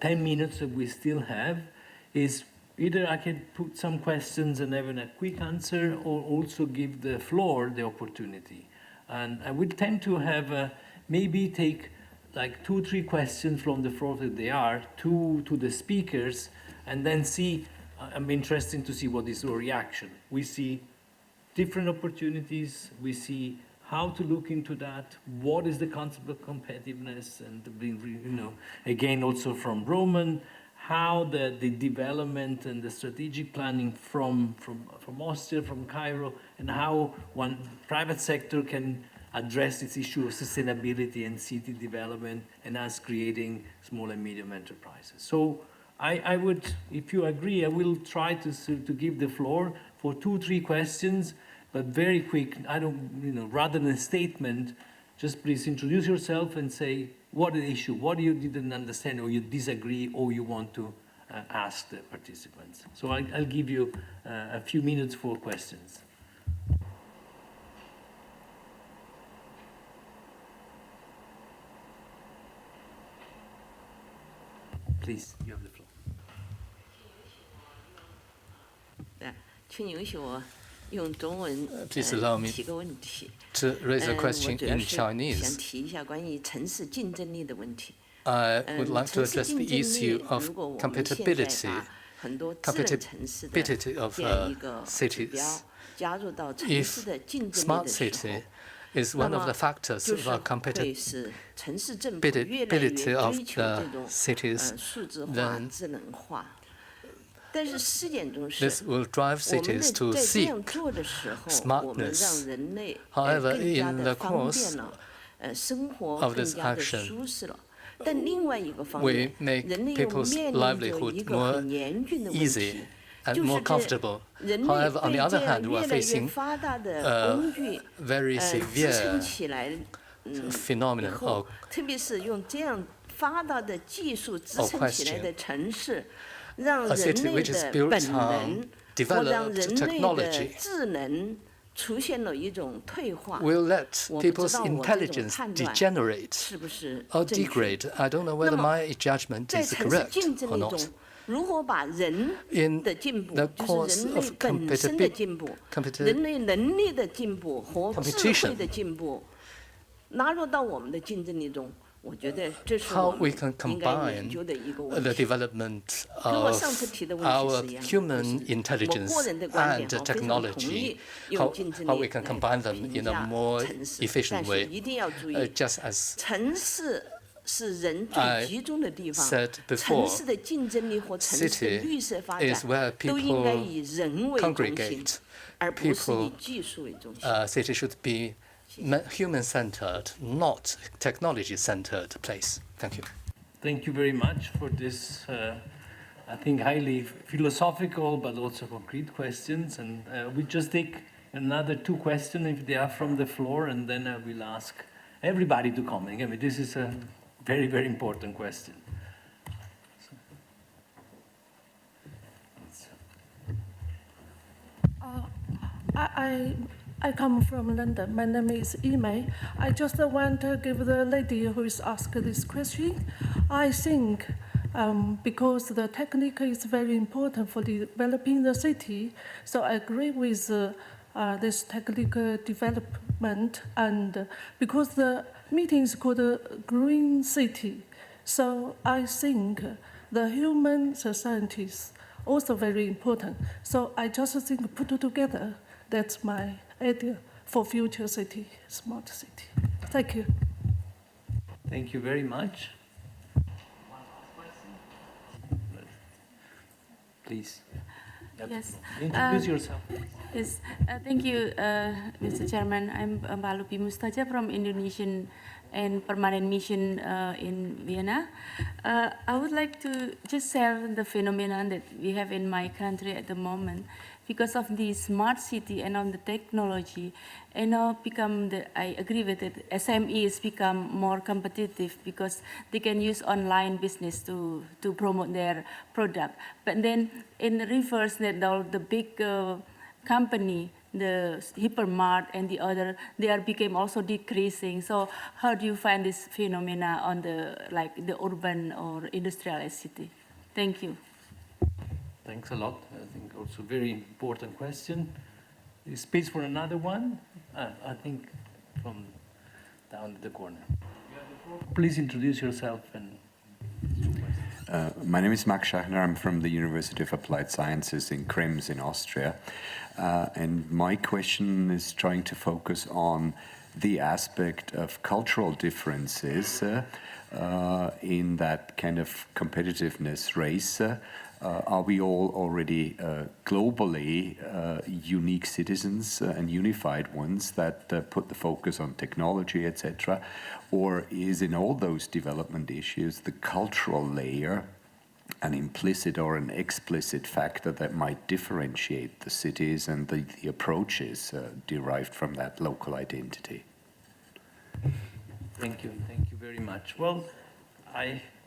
10 minutes that we still have. Is either I can put some questions and have a quick answer, or also give the floor the opportunity. And I would tend to have maybe take like 2 or 3 questions from the floor that they are to the speakers, and then see. I'm interested to see what is your reaction. We see different opportunities. We see how to look into that. What is the concept of competitiveness? And again, also from Roman, how the development and the strategic planning from Austria, from Cairo, and how one private sector can address this issue of sustainability and city development and us creating small and medium enterprises. So I would, if you agree, I will try to give the floor for 2-3 questions, but very quick. I don't, rather than a statement, just please introduce yourself and say what is the issue, what you didn't understand or you disagree or you want to ask the participants. So I'll give you a few minutes for questions. Please, you have the floor. 请允许我用中文 Please allow me 提个问题。 to raise a 我 question 主要 in 是想 Chinese. 提一下关于城市竞争力的问题。 I would like to 城市 address 竞 the 争 issue 力， of 如果我们现在 compatibility, 把很多智能城市的 compatibility of 这样一个指标 cities. 加入到城 If 市的竞争力 smart 的时 city 候， is 那 one of 么 the factors 就 of 是 our 会使城市政府越来越 compatibility of 追求这 the 种 cities, 数字化、 then 智能化。但是试点中是 this will drive 我们 cities to 在这 seek 样做的时候， smartness. 我们让人类 However, 更加 in 的 the 方 course 便了，生活 of 更 this 加的 action, 舒适了。但另外一个方 we 面， make 人类又 people's 面临着 livelihood 一个 more 很严峻的问 easy 题， and 就是 more 这 comfortable. 人类 However, on 被 the 这 other 样 hand, we are 越来越 facing 发达的工具very 支撑 severe 起来，以 phenomenon 后 or 特别是用这样发达的技术支 or 撑起来 question. 的城市，让 A 人 city 类 which is 的 built 本 on 能或让 developed 人类的 technology 智能出现了一种退化。 will let 我不知 people's 道我这种 intelligence 判断 degenerate 是不是 or 正确？ degrade. I don't know whether 那么 my judgment 在 is 城市 correct 竞争 or 力 not. 中，如何把人 In 的进步， the 就是 course 人 of 类本身的进步、人类能力的进步和智慧的进步，纳入到我们的竞争力中，我觉得这是 How 我 we 们 can 应该研 combine 究的一个问 the 题。 development 跟我 of 上次提的问 our 题是一样的， human 就是我 intelligence 个人的观 and 点哈，非常同 technology, 意 how, 用竞争 how 力 we can 来 combine them 评 in a 价 more 城市， efficient 但是 way. 一定要注意， Just as 城市是人最 I 集中的地方 said， 城 before, 市的竞争力和城市的 city 绿色发 is 展 where 都应该 people 以人为中心 congregate. 而不是以 People 技术为中心。 city should be human-centered, not technology-centered place. Thank you. Thank you very much for this, I think, highly philosophical but also concrete questions. And we just take another 2 questions if they are from the floor, and then I will ask everybody to comment. I mean, this is a very, very important question. I come from London. My name is Imei. I just want to give the lady who is asked this question. I think because the technique is very important for developing the city, so I agree with this technical development. And because the meeting is called Green City, so I think the human society is also very important. So I just think put it together. That's my idea for future city, smart city. Thank you. Thank you very much. Please. Yes. Introduce yourself. Yes. Thank you, Mr. Chairman. I'm Balupi Mustaja from Indonesian and Permanent Mission in Vienna. I would like to just share the phenomenon that we have in my country at the moment. Because of the smart city and on the technology, and now I agree with it, SMEs become more competitive because they can use online business to promote their product. But then in reverse, the big company, the hypermart and the other, became also decreasing. So how do you find this phenomena on the urban or industrialized city? Thank you. Thanks a lot. I think also very important question. Is space for another one? I think from down at the corner. Please introduce yourself and. My name is Max Schachner. I'm from the University of Applied Sciences in Krems in Austria. And my question is trying to focus on the aspect of cultural differences in that kind of competitiveness race. Are we all already globally unique citizens and unified ones that put the focus on technology, etc.? Or is in all those development issues the cultural layer an implicit or an explicit factor that might differentiate the cities and the approaches derived from that local identity? Thank you very much. Well,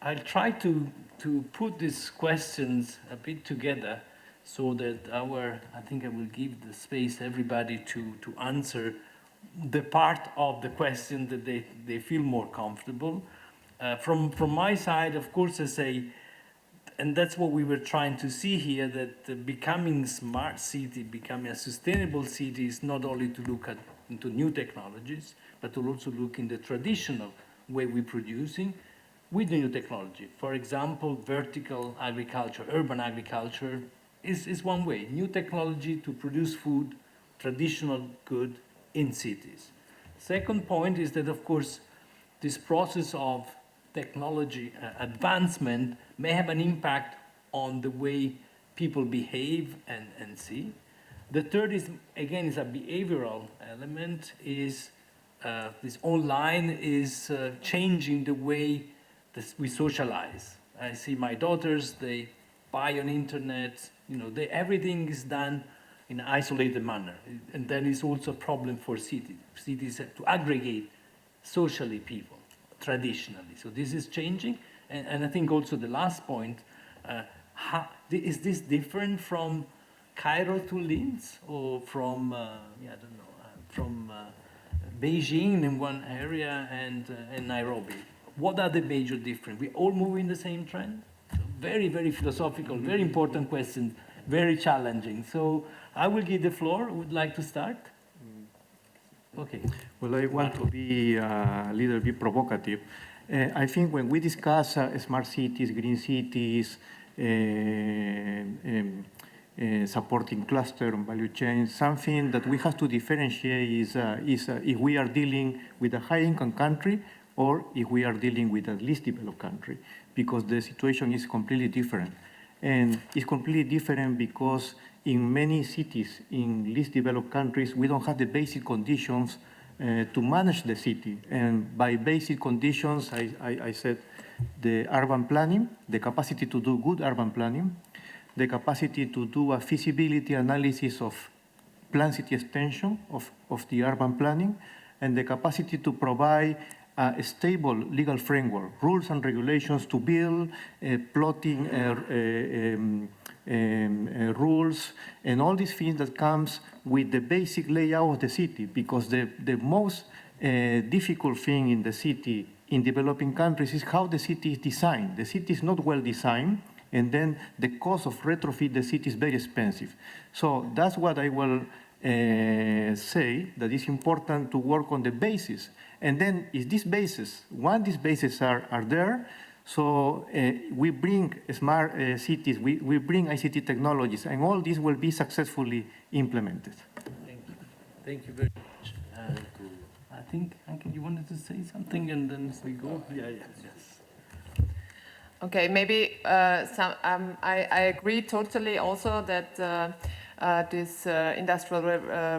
I'll try to put these questions a bit together so that I think I will give the space everybody to answer the part of the question that they feel more comfortable. From my side, of course, I say, and that's what we were trying to see here, that becoming smart city, becoming a sustainable city is not only to look into new technologies, but to also look in the traditional way we're producing with the new technology. For example, vertical agriculture, urban agriculture is one way. New technology to produce food, traditional good in cities. Second point is that, of course, this process of technology advancement may have an impact on the way people behave and see. The third is, again, is a behavioral element, is this online is changing the way that we socialize. I see my daughters, they buy on internet, everything is done in an isolated manner. And that is also a problem for cities. Cities have to aggregate socially people, traditionally. So this is changing. And I think also the last point, is this different from Cairo to Linz or from, from Beijing in one area and Nairobi? What are the major differences? We all move in the same trend? So very, very philosophical, very important question, very challenging. So I will give the floor. Would like to start? Okay. Well, I want to be a little bit provocative. I think when we discuss smart cities, green cities, supporting cluster and value chain, something that we have to differentiate is if we are dealing with a high-income country or if we are dealing with a least developed country, because the situation is completely different. And it's completely different because in many cities, in least developed countries, we don't have the basic conditions to manage the city. And by basic conditions, I said the urban planning, the capacity to do good urban planning, the capacity to do a feasibility analysis of plan city extension of the urban planning, and the capacity to provide a stable legal framework, rules and regulations to build, plotting rules, and all these things that comes with the basic layout of the city, because the most difficult thing in the city in developing countries is how the city is designed. The city is not well designed, and then the cost of retrofit the city is very expensive. So that's what I will say, that it's important to work on the basis. And then if these bases, once these bases are there, so we bring smart cities, we bring ICT technologies, and all this will be successfully implemented. Thank you. Thank you very much. I think, Anke, you wanted to say something, and then we go? Yes. Okay, maybe I agree totally also that this industrial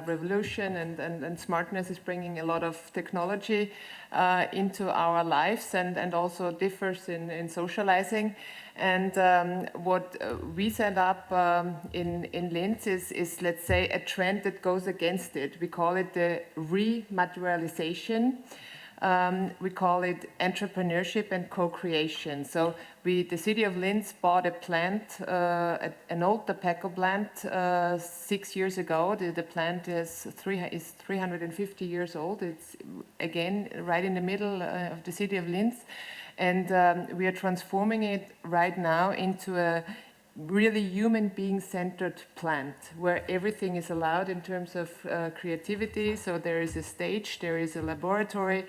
revolution and smartness is bringing a lot of technology into our lives and also differs in socializing. And what we set up in Linz is, let's say, a trend that goes against it. We call it the rematerialization. We call it entrepreneurship and co-creation. So the city of Linz bought a plant, an old tobacco plant 6 years ago. The plant is 350 years old. It's, again, right in the middle of the city of Linz. And we are transforming it right now into a really human being-centered plant where everything is allowed in terms of creativity. So there is a stage, there is a laboratory,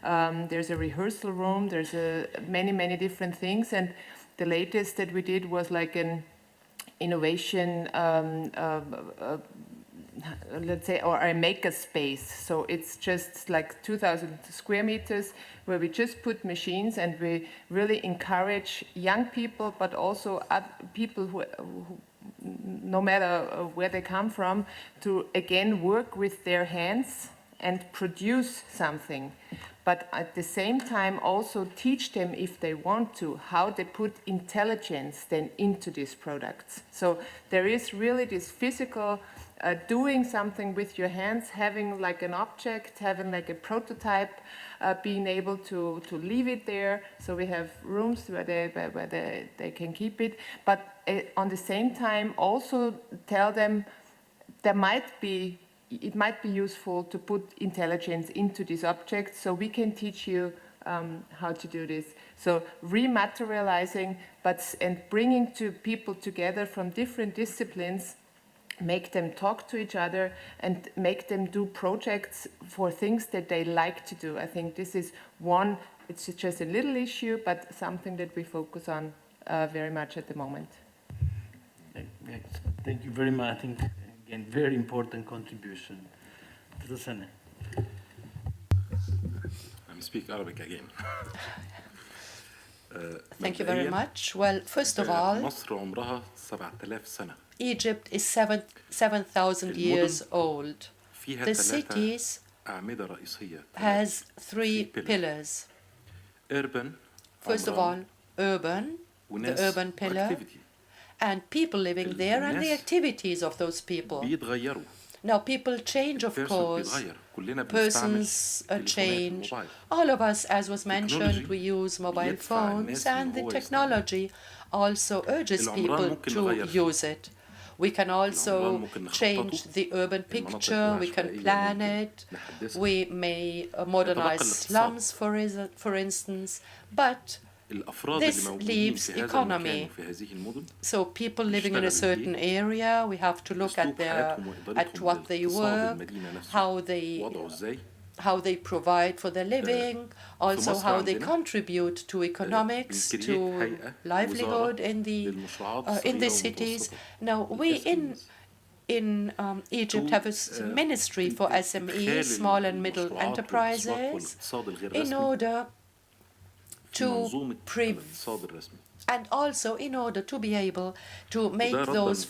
there's a rehearsal room, there's many different things. And the latest that we did was like an innovation let's say, or a maker space. So it's just like 2,000 square meters where we just put machines, and we really encourage young people, but also people who no matter where they come from, to again work with their hands and produce something. But at the same time also teach them, if they want to, how they put intelligence then into these products. So there is really this physical doing something with your hands, having like an object, having like a prototype, being able to leave it there. So we have rooms where they can keep it. But on the same time also tell them it might be useful to put intelligence into these objects, so we can teach you how to do this. So rematerializing, and bringing people together from different disciplines, make them talk to each other and make them do projects for things that they like to do. I think this is one, it's just a little issue, but something that we focus on very much at the moment. Thank you very much. I think, again, very important contribution. I speak Arabic again. Thank you very much. Well, first of all, مصر عمرها 7000 سنة. Egypt is 7,000 years old. The cities has 3 pillars. Urban, first of all, urban, the urban pillar, and people living there and the activities of those people. Now, people change, of course. Persons change. All of us, as was mentioned, we use mobile phones, and the technology also urges people to use it. We can also change the urban picture, we can plan it, we may modernize slums, for instance, but this leaves economy. So people living in a certain area, we have to look at what they work, how they provide for their living, also how they contribute to economics, to livelihood in the cities. Now, we in Egypt have a ministry for SMEs, small and middle enterprises, in order to and also in order to be able to make those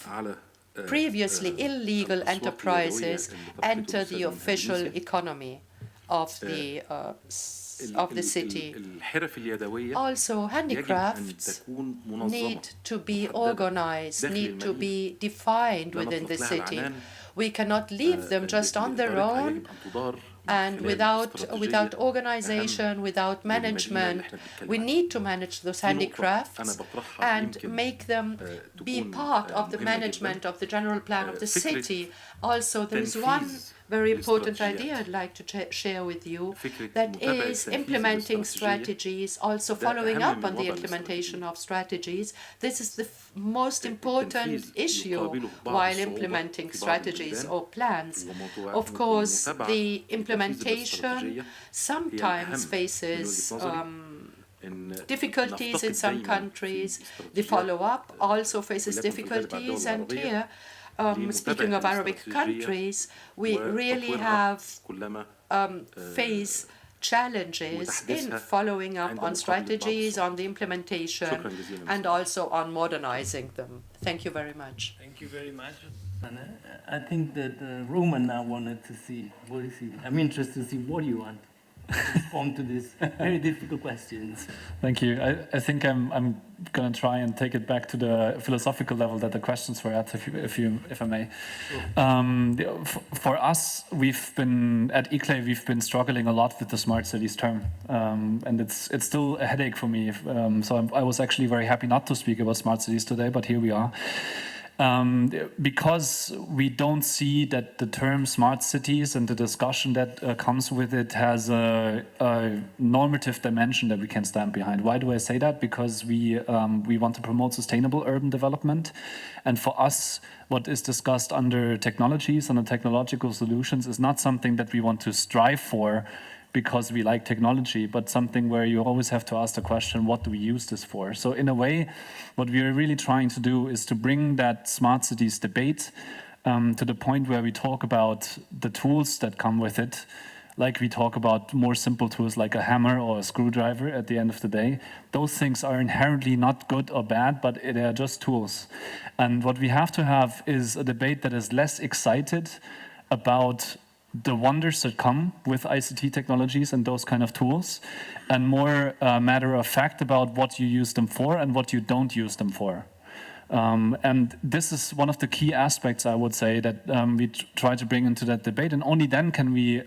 previously illegal enterprises enter the official economy of the city. Also, handicrafts need to be organized, need to be defined within the city. We cannot leave them just on their own, and without organization, without management. We need to manage those handicrafts and make them be part of the management of the general plan of the city. Also, there is one very important idea I'd like to share with you, that is implementing strategies, also following up on the implementation of strategies. This is the most important issue while implementing strategies or plans. Of course, the implementation sometimes faces difficulties in some countries. The follow-up also faces difficulties, and here, speaking of Arabic countries, we really have face challenges in following up on strategies, on the implementation, and also on modernizing them. Thank you very much. Thank you very much. And I think that Roman now wanted to see, what is he? I'm interested to see what you want to respond to these very difficult questions. Thank you. I think I'm going to try and take it back to the philosophical level that the questions were at, if I may. Sure. For us, at ICLE, we've been struggling a lot with the smart cities term, and it's still a headache for me. So I was actually very happy not to speak about smart cities today, but here we are. Because we don't see that the term smart cities and the discussion that comes with it has a normative dimension that we can stand behind. Why do I say that? Because we want to promote sustainable urban development. And for us, what is discussed under technologies and the technological solutions is not something that we want to strive for because we like technology, but something where you always have to ask the question, what do we use this for? So in a way, what we are really trying to do is to bring that smart cities debate to the point where we talk about the tools that come with it, like we talk about more simple tools like a hammer or a screwdriver at the end of the day. Those things are inherently not good or bad, but they are just tools. And what we have to have is a debate that is less excited about the wonders that come with ICT technologies and those kind of tools, and more matter of fact about what you use them for and what you don't use them for. And this is one of the key aspects, I would say, that we try to bring into that debate, and only then can we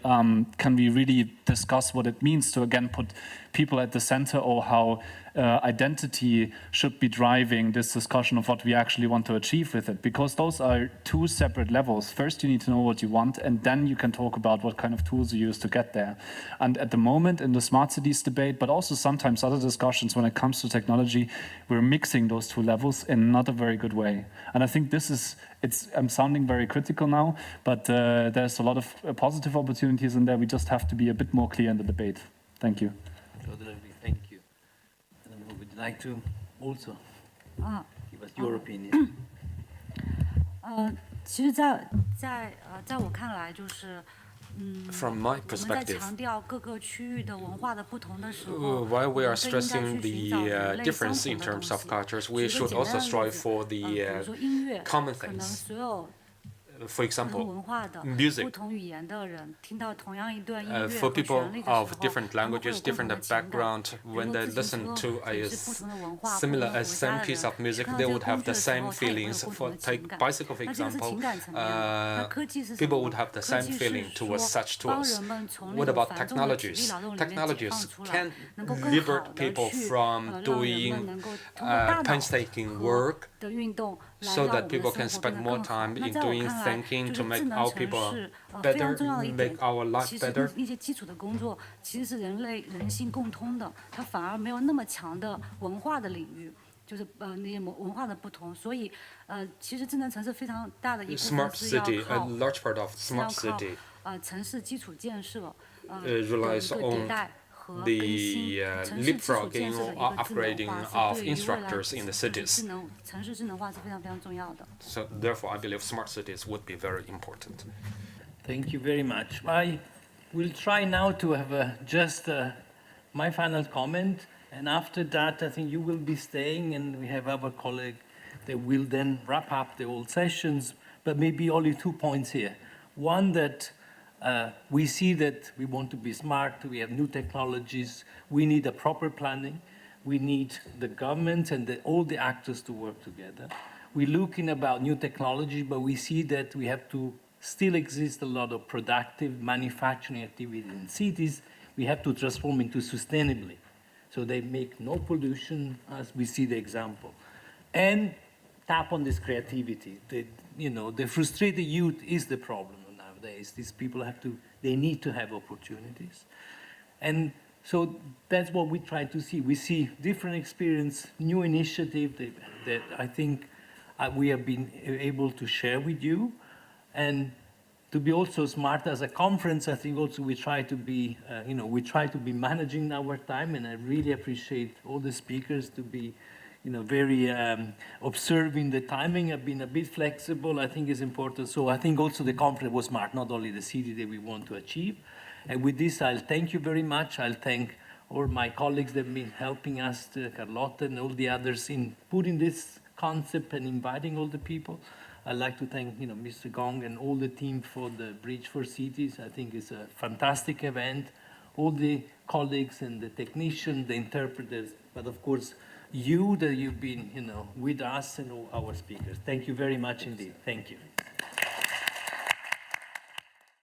really discuss what it means to again put people at the center, or how identity should be driving this discussion of what we actually want to achieve with it, because those are two separate levels. First, you need to know what you want, and then you can talk about what kind of tools you use to get there. And at the moment, in the smart cities debate, but also sometimes other discussions when it comes to technology, we're mixing those two levels in not a very good way. And I think this is, I'm sounding very critical now, but there's a lot of positive opportunities in there. We just have to be a bit more clear in the debate. Thank you. Thank you. And would you like to also give us your opinion? 其实在我看来，就是From my 我们在 perspective, 强调各个区域的文化的不同的时候， while we are 更应该 stressing 去寻找 the 人类相 difference 同 in 的东 terms 西。 of cultures, 举 we 个 should 简 also 单的 strive 例子， for 比 the 如说音乐， common 可能 things. 所有 For 不同 example, 文化的、 music. 不同语言的人听到同样一段音乐 For 和 people 旋律的时 of 候， different 他们会有 languages, 共同 different 的情感。 background, 比如 when 说 they 自行 listen 车 to 也 a 是不同的文化、不同 similar 的 as 国家 same 的 piece 人， of music, 看到 they 这个 would have 工具 the 的时 same 候，他也会有 feelings. 不同 For 的 take 情感。 bicycle, for 那这个是 example, 情感层面的。那科技是什 people 么 would 呢？ have the 科 same 技是 feeling 说 towards such 帮 tools. 人们从那 What 种 about 繁重的体力 technologies? 劳动里面解放 Technologies 出来， can 能够更好 liberate 的 people 去 from 让人们 doing 能够通过大脑 painstaking 和 work 的运动来 so 让我 that 们 people 的 can 生活 spend 变得 more 更好。 time 那 in 在我 doing 看来， thinking 就 to 是 make 智能 our 城 people 市非 better, 常重要的一 make 点， our life 其实 better. 一些基础的工作其实是人性共通的，它反而没有那么强的文化的领域。就是那些文化的不同，所以其实智能城市非常大的一部分 Smart 是要 city, a 靠 large part of 是要 smart 靠 city 城市基础建设的 relies 一个迭代和更 the 新，城市基础建 leapfrogging 设的 or 一个智能 upgrading 化 of 是对于未来 instructors in the cities. 城市智能化是非常非常重要的。So therefore, I believe smart cities would be very important. Thank you very much. I will try now to have just my final comment, and after that, I think you will be staying, and we have our colleague that will then wrap up the whole sessions, but maybe only 2 points here. One, that we see that we want to be smart, we have new technologies, we need a proper planning, we need the government and all the actors to work together. We're looking about new technology, but we see that we have to still exist a lot of productive manufacturing activity in cities. We have to transform into sustainably, so they make no pollution, as we see the example, and tap on this creativity. The frustrated youth is the problem nowadays. These people they need to have opportunities, and so that's what we try to see. We see different experience, new initiative that I think we have been able to share with you, and to be also smart as a conference. I think also we try to be, managing our time, and I really appreciate all the speakers to be, very observing the timing. I've been a bit flexible. I think is important. So I think also the conference was smart, not only the city that we want to achieve. And with this, I'll thank you very much. I'll thank all my colleagues that have been helping us, Carlotta and all the others, in putting this concept and inviting all the people. I'd like to thank Mr. Gong and all the team for the Bridge for Cities. I think it's a fantastic event. All the colleagues and the technicians, the interpreters, but of course you that you've been with us and all our speakers. Thank you very much indeed. Thank you.